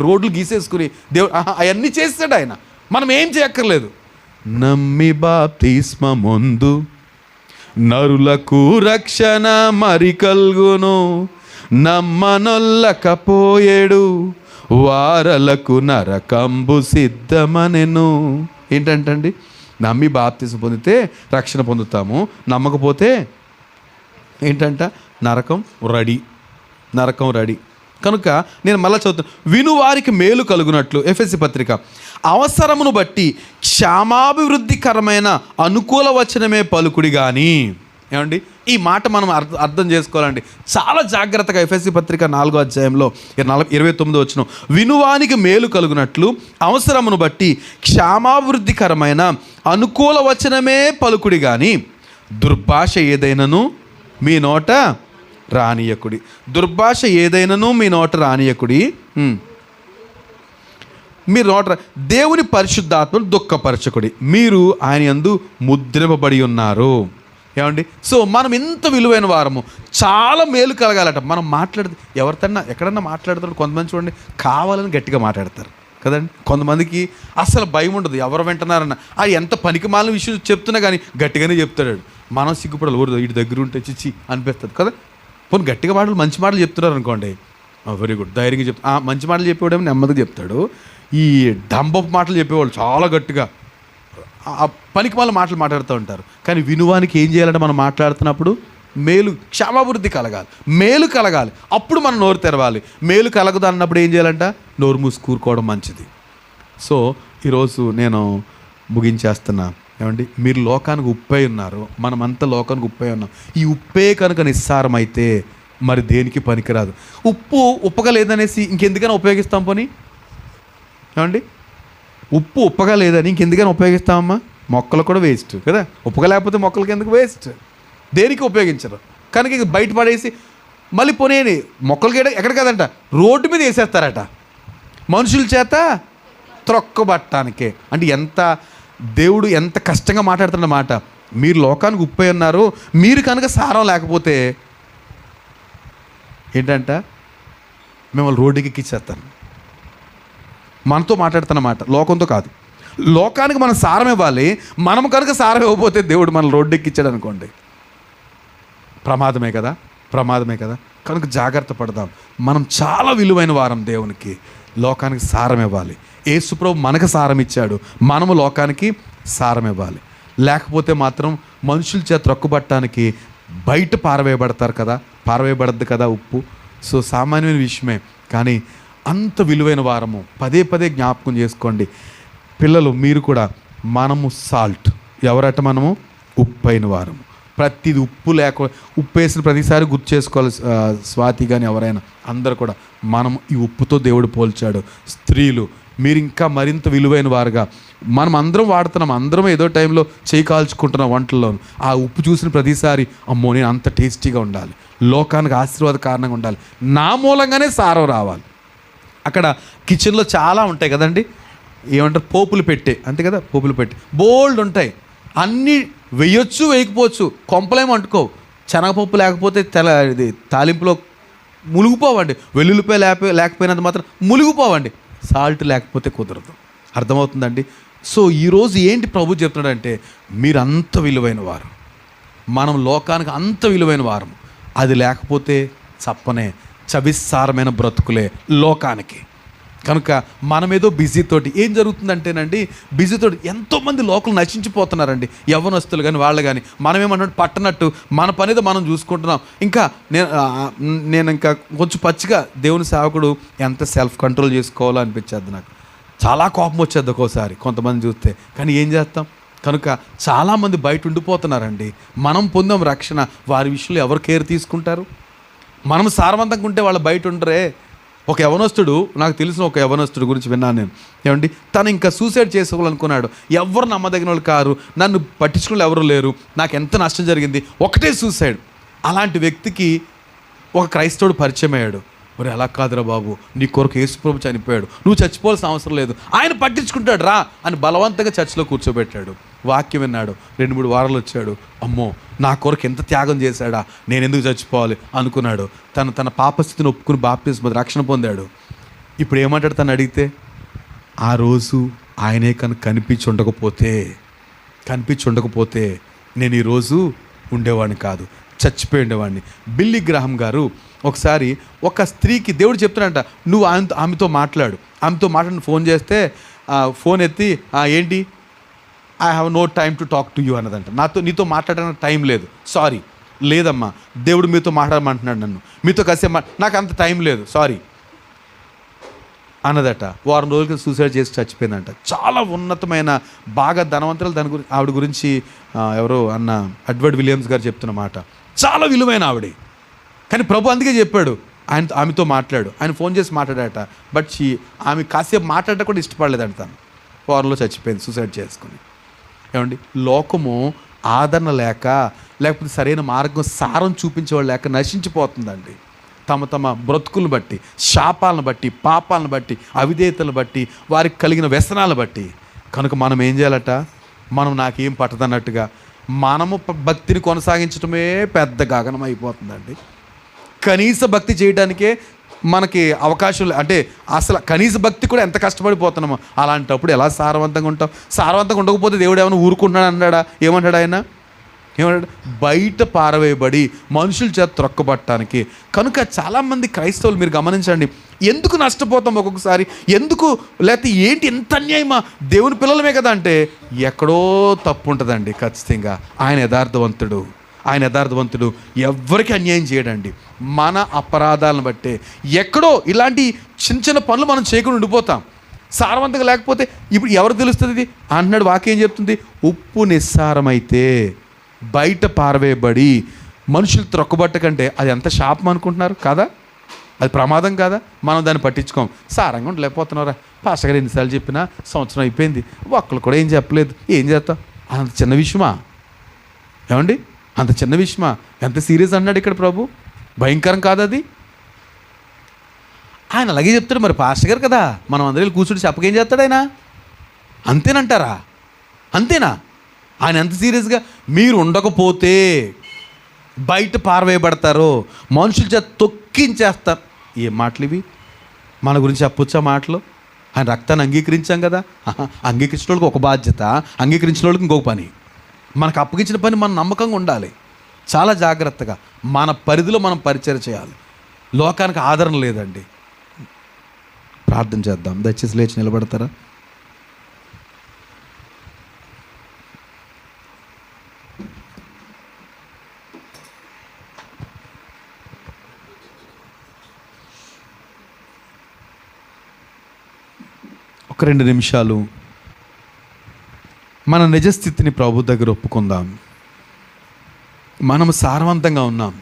రోడ్లు గీసేసుకుని దేవుడు అవన్నీ చేస్తాడు ఆయన. మనం ఏం చేయక్కర్లేదు. నమ్మి బాప్తిస్మముందు నరులకు రక్షణ మరి కల్గును, నమ్మనొల్లకపోయేడు వారలకు నరకంబు సిద్ధమనెను. ఏంటంటండి, నమ్మి బాప్తిస్మ పొందితే రక్షణ పొందుతాము, నమ్మకపోతే ఏంటంట నరకం రెడీ. కనుక నేను మళ్ళీ చదువుతాను. వినువారికి మేలు కలుగునట్లు, ఎఫెసీ పత్రిక, అవసరమును బట్టి క్షేమాభివృద్ధికరమైన అనుకూల వచనమే పలుకుడి కానీ. ఏమండి, ఈ మాట మనం అర్థం చేసుకోవాలండి చాలా జాగ్రత్తగా. ఎఫెసీ పత్రిక 4వ అధ్యాయంలో 29వ వచనం, వినువానికి మేలు కలుగునట్లు అవసరమును బట్టి క్షేమాభివృద్ధికరమైన అనుకూల వచనమే పలుకుడి కానీ దుర్భాష ఏదైనను మీ నోట రానియకుడి. దుర్భాష ఏదైనాను మీ నోట రానియకుడి. మీరు నోట దేవుని పరిశుద్ధాత్మను దుఃఖపరచకుడి, మీరు ఆయన యందు ముద్రింపబడి ఉన్నారు. ఏమండి, సో మనం ఎంత విలువైన వారము, చాలా మేలు కలగాలట. మనం మాట్లాడితే ఎవరితన్నా ఎక్కడన్నా మాట్లాడతాడు, కొంతమంది చూడండి కావాలని గట్టిగా మాట్లాడతారు కదండి. కొంతమందికి అసలు భయం ఉండదు, ఎవరు వింటున్నారన్న. అది ఎంత పనికి మాలిన విషయం చెప్తున్నా కానీ గట్టిగానే చెప్తాడు. మనం సిగ్గుపడాలి, ఊరు వీటి దగ్గర ఉంటే చిచ్చి అనిపిస్తుంది కదా. పోనీ గట్టిగా మాటలు మంచి మాటలు చెప్తున్నారు అనుకోండి, వెరీ గుడ్, ధైర్యంగా చెప్తా. మంచి మాటలు చెప్పేవాడేమో నెమ్మదిగా చెప్తాడు. ఈ డంబపు మాటలు చెప్పేవాళ్ళు చాలా గట్టిగా పనికి మాల మాటలు మాట్లాడుతూ ఉంటారు. కానీ వినువానికి ఏం చేయాలంటే మనం మాట్లాడుతున్నప్పుడు మేలు క్షేమాభివృద్ధి కలగాలి, మేలు కలగాలి, అప్పుడు మనం నోరు తెరవాలి. మేలు కలగదు అన్నప్పుడు ఏం చేయాలంట? నోరు మూసుకూరుకోవడం మంచిది. సో ఈరోజు నేను ముగించేస్తున్నా. ఏమండి, మీరు లోకానికి ఉప్పై ఉన్నారు, మనమంతా లోకానికి ఉప్పై ఉన్నాం. ఈ ఉప్పే కనుక నిస్సారం అయితే మరి దేనికి పనికిరాదు. ఉప్పు ఉప్పగా లేదనేసి ఇంకెందుకైనా ఉపయోగిస్తాం. పోనీ ఏమండి, ఉప్పు ఉప్పగా లేదని ఇంకెందుకైనా ఉపయోగిస్తామమ్మా? మొక్కలు కూడా వేస్ట్ కదా. ఉప్పగా లేకపోతే మొక్కలకి ఎందుకు వేస్ట్? దేనికి ఉపయోగించరు. కనుక ఇక బయట పడేసి మళ్ళీ పోనీ మొక్కలకి ఎక్కడ కదంట రోడ్డు మీద వేసేస్తారట, మనుషుల చేత త్రొక్కబట్టడానికే. అంటే దేవుడు ఎంత కష్టంగా మాట్లాడుతున్నమాట. మీరు లోకానికి ఉప్పై ఉన్నారు, మీరు కనుక సారం లేకపోతే ఏంటంట మిమ్మల్ని రోడ్డుకి ఎక్కిచ్చేస్తాను. మనతో మాట్లాడుతున్నమాట, లోకంతో కాదు. లోకానికి మనం సారం ఇవ్వాలి. మనం కనుక సారం ఇవ్వకపోతే దేవుడు మన రోడ్డు ఎక్కించాడు అనుకోండి, ప్రమాదమే కదా. కనుక జాగ్రత్త పడదాం. మనం చాలా విలువైన వారం దేవునికి. లోకానికి సారం ఇవ్వాలి. యేసుప్రభు మనకు సారం ఇచ్చాడు, మనము లోకానికి సారం ఇవ్వాలి. లేకపోతే మాత్రం మనుషుల చేత రొక్కబట్టడానికి బయట పారవేయబడద్దు కదా ఉప్పు. సో సామాన్యమైన విషయమే, కానీ అంత విలువైన వారము. పదే పదే జ్ఞాపకం చేసుకోండి పిల్లలు, మీరు కూడా. మనము సాల్ట్, ఎవరట? మనము ఉప్పు అయిన వారము. ప్రతిది ఉప్పు వేసిన ప్రతిసారి గుర్తు చేసుకోవాలి. స్వాతి కానీ ఎవరైనా అందరూ కూడా మనం ఈ ఉప్పుతో దేవుడు పోల్చాడు. స్త్రీలు మీరు ఇంకా మరింత విలువైన వారుగా. మనం అందరం వాడుతున్నాం, అందరం ఏదో టైంలో చేయి కాల్చుకుంటున్నాం వంటల్లో. ఆ ఉప్పు చూసిన ప్రతిసారి అమ్మో నేను అంత టేస్టీగా ఉండాలి, లోకానికి ఆశీర్వాద కారణంగా ఉండాలి, నా మూలంగానే సారం రావాలి. అక్కడ కిచెన్లో చాలా ఉంటాయి కదండి, ఏమంటారు, పోపులు పెట్టే, అంతే కదా, పోపులు పెట్టే బోల్డ్ ఉంటాయి. అన్నీ వేయొచ్చు, వేయకపోవచ్చు, కొంపలేమో అంటుకోవు. శనగపప్పు లేకపోతే ఇది తాలింపులో మునిగిపోవండి. వెల్లుల్లిపాయ లేకపోయినంత మాత్రం మునిగిపోవండి. సాల్ట్ లేకపోతే కుదరదు. అర్థమవుతుందండి? సో ఈరోజు ఏంటి ప్రభు చెప్తున్నాడంటే, మీరు అంత విలువైన వారు, మనం లోకానికి అంత విలువైన వారం. అది లేకపోతే చప్పనే చవిస్సారమైన బ్రతుకులే లోకానికి. కనుక మనమేదో బిజీతోటి ఏం జరుగుతుందంటేనండి, బిజీతోటి ఎంతోమంది లోకలు నశించిపోతున్నారండి. యవ్వనస్తులు కానీ వాళ్ళు కానీ. మనమేమన్నట్టు పట్టనట్టు మన పనిదో మనం చూసుకుంటున్నాం. ఇంకా నేను ఇంకా కొంచెం పచ్చిగా దేవుని సేవకుడు ఎంత సెల్ఫ్ కంట్రోల్ చేసుకోవాలో అనిపించేది నాకు. చాలా కోపం వచ్చేది ఒక్కోసారి కొంతమంది చూస్తే, కానీ ఏం చేస్తాం. కనుక చాలామంది బయట ఉండిపోతున్నారండి. మనం పొందాం రక్షణ, వారి విషయంలో ఎవరు కేర్ తీసుకుంటారు? మనం సారవంతంగా ఉంటే వాళ్ళు బయట ఉండరే. ఒక యవనస్తుడు, నాకు తెలిసిన ఒక యవనస్తుడు గురించి విన్నాను నేను. ఏమండి, తను ఇంకా సూసైడ్ చేసుకోవాలనుకున్నాడు. ఎవరు నమ్మదగిన వాళ్ళు కారు, నన్ను పట్టించుకుని ఎవరు లేరు, నాకు ఎంత నష్టం జరిగింది, ఒకటే సూసైడ్. అలాంటి వ్యక్తికి ఒక క్రైస్తవుడు పరిచయం అయ్యాడు. మరి అలా కాదురా బాబు, నీ కొరకు యేసుప్రభు చనిపోయాడు, నువ్వు చచ్చిపోవాల్సిన అవసరం లేదు, ఆయన పట్టించుకుంటాడు రా అని బలవంతంగా చర్చిలో కూర్చోబెట్టాడు. వాక్యం విన్నాడు. 2-3 వారాలు వచ్చాడు. అమ్మో, నా కొరకు ఎంత త్యాగం చేశాడా, నేను ఎందుకు చచ్చిపోవాలి అనుకున్నాడు. తన పాపస్థితిని ఒప్పుకుని బాప్తిస్మ రక్షణ పొందాడు. ఇప్పుడు ఏమంటాడు తను అడిగితే, ఆ రోజు ఆయనే కనిపించి ఉండకపోతే నేను ఈరోజు ఉండేవాడిని కాదు, చచ్చిపోయి ఉండేవాడిని. బిల్లీ గ్రాహం గారు ఒకసారి ఒక స్త్రీకి దేవుడు చెప్తున్నాడంట, నువ్వు ఆమెతో మాట్లాడిన ఫోన్ చేస్తే ఫోన్ ఎత్తి, ఏంటి, I have no time to talk to you అన్నదంట. నీతో మాట్లాడడానికి టైం లేదు. సారీ, లేదమ్మా, దేవుడు మీతో మాట్లాడమంటున్నాడు, నన్ను మీతో కాసేపు నాకు అంత టైం లేదు, సారీ అన్నదట. వారం రోజులకి సూసైడ్ చేసి చచ్చిపోయిందంట. చాలా ఉన్నతమైన బాగా ధనవంతులు. ఆవిడ గురించి ఎవరో అన్న ఎడ్వర్డ్ విలియమ్స్ గారు చెప్తున్న మాట. చాలా విలువైన ఆవిడే, కానీ ప్రభు అందుకే చెప్పాడు ఆమెతో మాట్లాడు. ఆయన ఫోన్ చేసి మాట్లాడాట. బట్ ఆమె కాసేపు మాట్లాడటం కూడా ఇష్టపడలేదంట. తను వారంలో చచ్చిపోయింది సూసైడ్ చేసుకుని. ఏమండి, లోకము ఆదరణ లేకపోతే సరైన మార్గం సారం చూపించేవాళ్ళు లేక నశించిపోతుందండి. తమ బ్రతుకులను బట్టి, శాపాలను బట్టి, పాపాలను బట్టి, అవిధేయతలను బట్టి, వారికి కలిగిన వ్యసనాలను బట్టి. కనుక మనం ఏం చేయాలట, మనం నాకేం పట్టదన్నట్టుగా మనము భక్తిని కొనసాగించడమే పెద్ద గగనం అయిపోతుందండి. కనీస భక్తి చేయడానికే మనకి అవకాశం అంటే అసలు కనీస భక్తి కూడా ఎంత కష్టపడిపోతున్నామో. అలాంటప్పుడు ఎలా సారవంతంగా ఉంటాం? సారవంతంగా ఉండకపోతే దేవుడు ఏమైనా ఊరుకుంటున్నాడు అన్నాడా? ఏమంటాడు ఆయన? ఏమంటాడు? బయట పారవేయబడి మనుషుల చేత త్రొక్కబట్టడానికి. కనుక చాలామంది క్రైస్తవులు మీరు గమనించండి, ఎందుకు నష్టపోతాం ఒక్కొక్కసారి, ఎందుకు, లేకపోతే ఏంటి ఎంత అన్యాయమా, దేవుని పిల్లలమే కదా అంటే ఎక్కడో తప్పు ఉంటుందండి. ఖచ్చితంగా ఆయన యథార్థవంతుడు, ఎవ్వరికి అన్యాయం చేయడండి. మన అపరాధాలను బట్టే ఎక్కడో ఇలాంటి చిన్న పనులు మనం చేయకుండా ఉండిపోతాం. సారవంతంగా లేకపోతే ఇప్పుడు ఎవరు తెలుస్తుంది ఇది అంటున్నాడు. వాక్యం ఏం చెప్తుంది? ఉప్పు నిస్సారమైతే బయట పారవేయబడి మనుషులు త్రొక్కబట్ట కంటే అది ఎంత శాపం అనుకుంటున్నారు కదా? అది ప్రమాదం కాదా? మనం దాన్ని పట్టించుకోం. సారంగా ఉండలేకపోతున్నారా? పాస్టర్ గారు ఎన్నిసార్లు చెప్పినా సంవత్సరం అయిపోయింది, ఒక్కళ్ళు కూడా ఏం చెప్పలేదు, ఏం చేస్తాం? అంత చిన్న విషయమా? ఏమండి, అంత చిన్న విషయమా? ఎంత సీరియస్ అన్నాడు ఇక్కడ ప్రభు. భయంకరం కాదు అది? ఆయన అలాగే చెప్తాడు. మరి పాస్టర్ గారు కదా, మనం అందరూ కూర్చుని చెప్పకేం చేస్తాడు ఆయన? అంతేనంటారా? అంతేనా? ఆయన ఎంత సీరియస్గా, మీరు ఉండకపోతే బయట పారవేయబడతారు, మనుషుల చేత తొక్కించేస్తారు. ఏ మాటలు ఇవి? మన గురించి చెప్పొచ్చా మాటలు? ఆయన రక్తాన్ని అంగీకరించాం కదా. అంగీకరించిన వాళ్ళకి ఒక బాధ్యత, అంగీకరించిన వాళ్ళకి ఇంకొక పని. మనకు అప్పగించిన పని మనం నమ్మకంగా ఉండాలి. చాలా జాగ్రత్తగా మన పరిధిలో మనం పరిచయం చేయాలి. లోకానికి ఆదరణ లేదండి. ప్రార్థన చేద్దాం. దయచేసి లేచి నిలబడతారా? ఒక 2 నిమిషాలు మన నిజస్థితిని ప్రభు దగ్గర ఒప్పుకుందాం. మనము సారవంతంగా ఉన్నాం.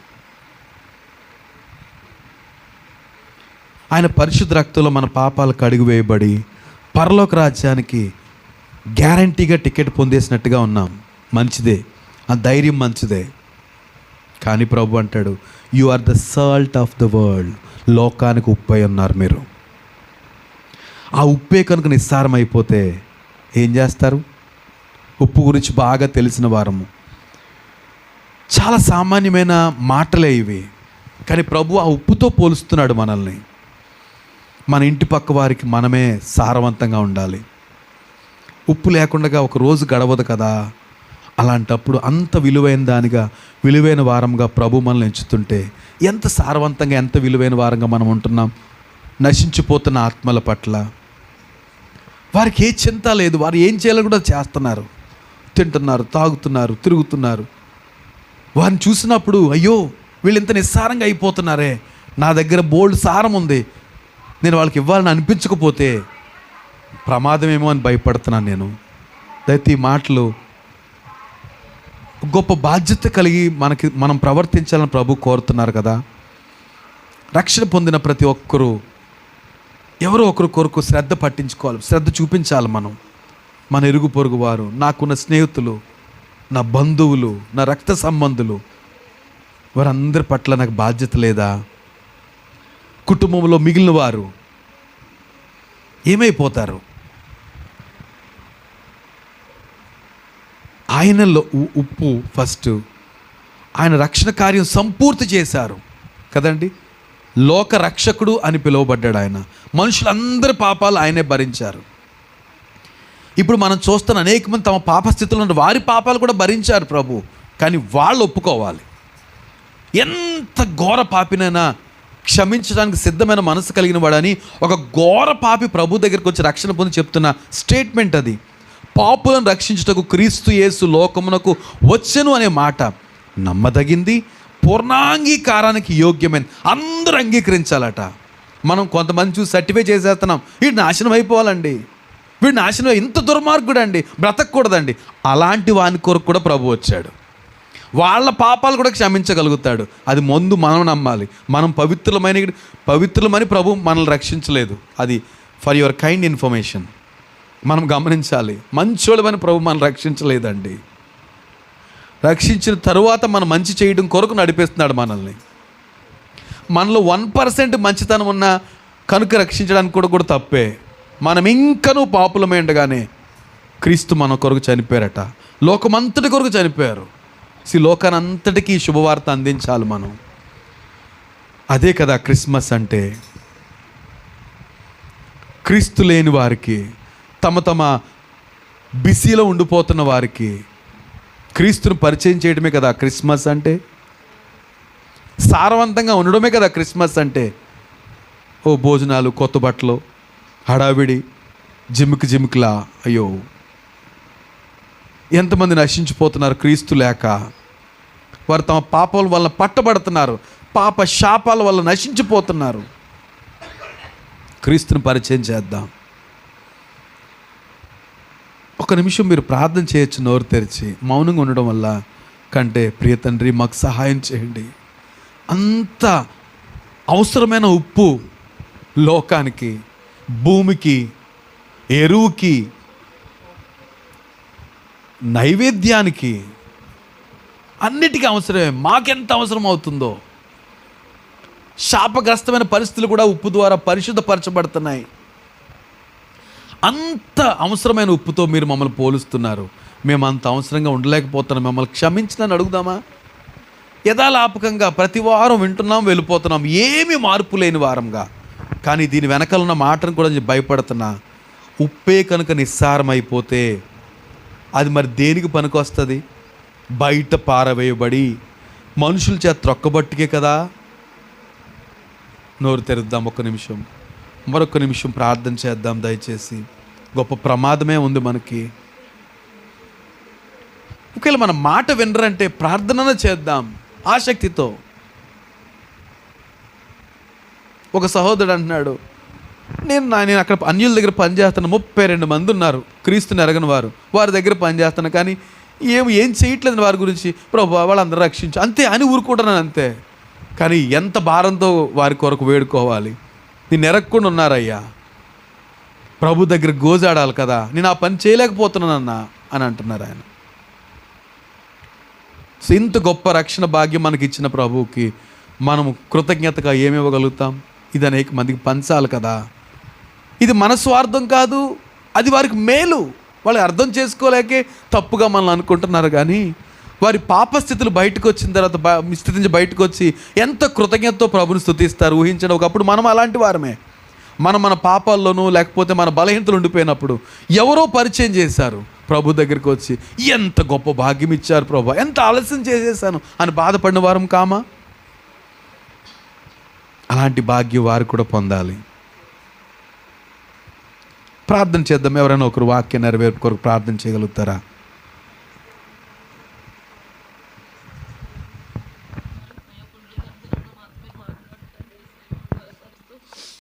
ఆయన పరిశుద్ధ రక్తంలో మన పాపాలు కడిగి వేయబడి పరలోక రాజ్యానికి గ్యారంటీగా టికెట్ పొందేసినట్టుగా ఉన్నాం. మంచిదే, ఆ ధైర్యం మంచిదే. కానీ ప్రభు అంటాడు, you are the salt of the world. లోకానికి ఉప్పై ఉన్నారు మీరు. ఆ ఉప్పే కనుక నిస్సారం అయిపోతే ఏం చేస్తారు? ఉప్పు గురించి బాగా తెలిసిన వారము. చాలా సామాన్యమైన మాటలే ఇవి, కానీ ప్రభు ఆ ఉప్పుతో పోలుస్తున్నాడు మనల్ని. మన ఇంటి పక్క వారికి మనమే సారవంతంగా ఉండాలి. ఉప్పు లేకుండా ఒక రోజు గడవదు కదా. అలాంటప్పుడు అంత విలువైన దానిగా, విలువైన వారంగా ప్రభు మనల్ని ఎంచుతుంటే ఎంత సారవంతంగా, ఎంత విలువైన వారంగా మనం ఉంటున్నాం. నశించిపోతున్న ఆత్మల పట్ల వారికి ఏ చింత లేదు. వారు ఏం చేయాలో కూడా చేస్తున్నారు. తింటున్నారు, తాగుతున్నారు, తిరుగుతున్నారు. వారిని చూసినప్పుడు అయ్యో వీళ్ళు ఇంత నిస్సారంగా అయిపోతున్నారే, నా దగ్గర బోల్డ్ సారం ఉంది, నేను వాళ్ళకి ఇవ్వాలని అనిపించకపోతే ప్రమాదమేమో అని భయపడుతున్నాను నేను. దయచేసి ఈ మాటలు గొప్ప బాధ్యత కలిగి మనం ప్రవర్తించాలని ప్రభు కోరుతున్నారు కదా. రక్షణ పొందిన ప్రతి ఒక్కరూ ఎవరో ఒకరి కొరకు శ్రద్ధ పట్టించుకోవాలి, శ్రద్ధ చూపించాలి. మన ఇరుగు పొరుగు వారు, నాకున్న స్నేహితులు, నా బంధువులు, నా రక్త సంబంధులు, వారందరి పట్ల నాకు బాధ్యత లేదా? కుటుంబంలో మిగిలిన వారు ఏమైపోతారు? ఆయనలో ఉప్పు ఫస్ట్. ఆయన రక్షణ కార్యం సంపూర్తి చేశారు కదండి. లోక రక్షకుడు అని పిలువబడ్డాడు ఆయన. మనుషులందరి పాపాలు ఆయనే భరించారు. ఇప్పుడు మనం చూస్తున్న అనేక మంది తమ పాప స్థితిలో ఉన్న వారి పాపాలు కూడా భరించారు ప్రభు. కానీ వాళ్ళు ఒప్పుకోవాలి. ఎంత ఘోర పాపినైనా క్షమించడానికి సిద్ధమైన మనసు కలిగిన వాడని ఒక ఘోర పాపి ప్రభు దగ్గరికి వచ్చి రక్షణ పొంది చెప్తున్న స్టేట్మెంట్ అది. పాపులను రక్షించుటకు క్రీస్తు యేసు లోకమునకు వచ్చెను అనే మాట నమ్మదగింది, పూర్ణాంగీకారానికి యోగ్యమైన, అందరూ అంగీకరించాలట. మనం కొంతమంది చూసి సర్టిఫై చేసేస్తున్నాం, వీడు నాశనం అయిపోవాలండి, వీడు నాశనం, ఇంత దుర్మార్గుడు అండి, బ్రతకూడదండి. అలాంటి వాని కొరకు కూడా ప్రభు వచ్చాడు. వాళ్ళ పాపాలు కూడా క్షమించగలుగుతాడు. అది ముందు మనం నమ్మాలి. మనం పవిత్రులమని ప్రభు మనల్ని రక్షించలేదు. అది ఫర్ యువర్ కైండ్ ఇన్ఫర్మేషన్ మనం గమనించాలి. మంచోళ్ళమని ప్రభు మనల్ని రక్షించలేదండి. రక్షించిన తరువాత మనం మంచి చేయడం కొరకు నడిపిస్తున్నాడు మనల్ని. మనలో 1% మంచితనం ఉన్న కనుక రక్షించడానికి కూడా తప్పే. మనం ఇంకనూ పాపులమే ఉండగానే క్రీస్తు మన కొరకు చనిపోయారట. లోకమంతటి కొరకు చనిపోయారు. లోకానంతటికీ శుభవార్త అందించాలి మనం. అదే కదా క్రిస్మస్ అంటే. క్రీస్తు లేని వారికి, తమ బిజీలో ఉండిపోతున్న వారికి క్రీస్తును పరిచయం చేయడమే కదా క్రిస్మస్ అంటే. సారవంతంగా ఉండడమే కదా క్రిస్మస్ అంటే. ఓ భోజనాలు, కొత్త బట్టలు, హడావిడి, జిమ్ముకులా. అయ్యో ఎంతమంది నశించిపోతున్నారు క్రీస్తు లేక. వారు తమ పాపాల వల్ల పట్టబడుతున్నారు, పాప శాపాల వల్ల నశించిపోతున్నారు. క్రీస్తుని పరిచయం చేద్దాం. ఒక నిమిషం మీరు ప్రార్థన చేయొచ్చు నోరు తెరిచి. మౌనంగా ఉండడం వల్ల కంటే ప్రియ తండ్రి మాకు సహాయం చేయండి. అంత అవసరమైన ఉప్పు లోకానికి, భూమికి, ఎరువుకి, నైవేద్యానికి, అన్నిటికీ అవసరమే. మాకెంత అవసరం అవుతుందో. శాపగ్రస్తమైన పరిస్థితులు కూడా ఉప్పు ద్వారా పరిశుద్ధపరచబడుతున్నాయి. అంత అవసరమైన ఉప్పుతో మీరు మమ్మల్ని పోలుస్తున్నారు. మేము అంత అవసరంగా ఉండలేకపోతున్నాం, మమ్మల్ని క్షమించదని అడుగుదామా? యథాలాపకంగా ప్రతి వారం వింటున్నాం, వెళ్ళిపోతున్నాం, ఏమీ మార్పు లేని వారంగా. కానీ దీని వెనకాల ఉన్న మాటను కూడా నేను భయపడుతున్నా. ఉప్పే కనుక నిస్సారమైపోతే అది మరి దేనికి పనికొస్తుంది? బయట పారవేయబడి మనుషుల చేత త్రొక్కబట్టికే కదా. నోరు తెరుద్దాం ఒక్క నిమిషం, మరొక నిమిషం ప్రార్థన చేద్దాం దయచేసి. గొప్ప ప్రమాదమే ఉంది మనకి. ఒకవేళ మన మాట వినరంటే ప్రార్థన చేద్దాం ఆసక్తితో. ఒక సహోదరుడు అంటున్నాడు, నేను అక్కడ అన్యుల దగ్గర పనిచేస్తాను, 32 మంది ఉన్నారు క్రీస్తుని ఎరగని వారు, వారి దగ్గర పనిచేస్తాను, కానీ ఏం చేయట్లేదు వారి గురించి. ప్రభువా వాళ్ళందరూ రక్షించు అంతే అని ఊరుకుంటున్నాను అంతే. కానీ ఎంత భారంతో వారి కొరకు వేడుకోవాలి. నేను ఎరగకుండా ఉన్నారయ్యా, ప్రభు దగ్గర గోజాడాలి కదా, నేను ఆ పని చేయలేకపోతున్నానన్నా అని అంటున్నారు ఆయన. ఇంత గొప్ప రక్షణ భాగ్యం మనకి ఇచ్చిన ప్రభువుకి మనము కృతజ్ఞతగా ఏమి ఇవ్వగలుగుతాం? ఇది అనేక మందికి పంచాలి కదా. ఇది మన స్వార్థం కాదు, అది వారికి మేలు. వాళ్ళు అర్థం చేసుకోలేకే తప్పుగా మనల్ని అనుకుంటున్నారు. కానీ వారి పాపస్థితులు బయటకు వచ్చిన తర్వాత స్థితి నుంచి బయటకు వచ్చి ఎంత కృతజ్ఞతతో ప్రభుని స్తుతిస్తారు ఊహించడం. ఒకప్పుడు మనం అలాంటి వారమే. మన పాపాల్లోనూ లేకపోతే మన బలహీనతలు ఉండిపోయినప్పుడు ఎవరో పరిచయం చేశారు, ప్రభు దగ్గరికి వచ్చి ఎంత గొప్ప భాగ్యం ఇచ్చారు ప్రభు, ఎంత ఆలస్యం చేసేసాను అని బాధపడిన వారం కామా? అలాంటి భాగ్యం వారు కూడా పొందాలి. ప్రార్థన చేద్దాం. ఎవరైనా ఒకరు వాక్య నెరవేర్పు కొరకు ప్రార్థన చేయగలుగుతారా?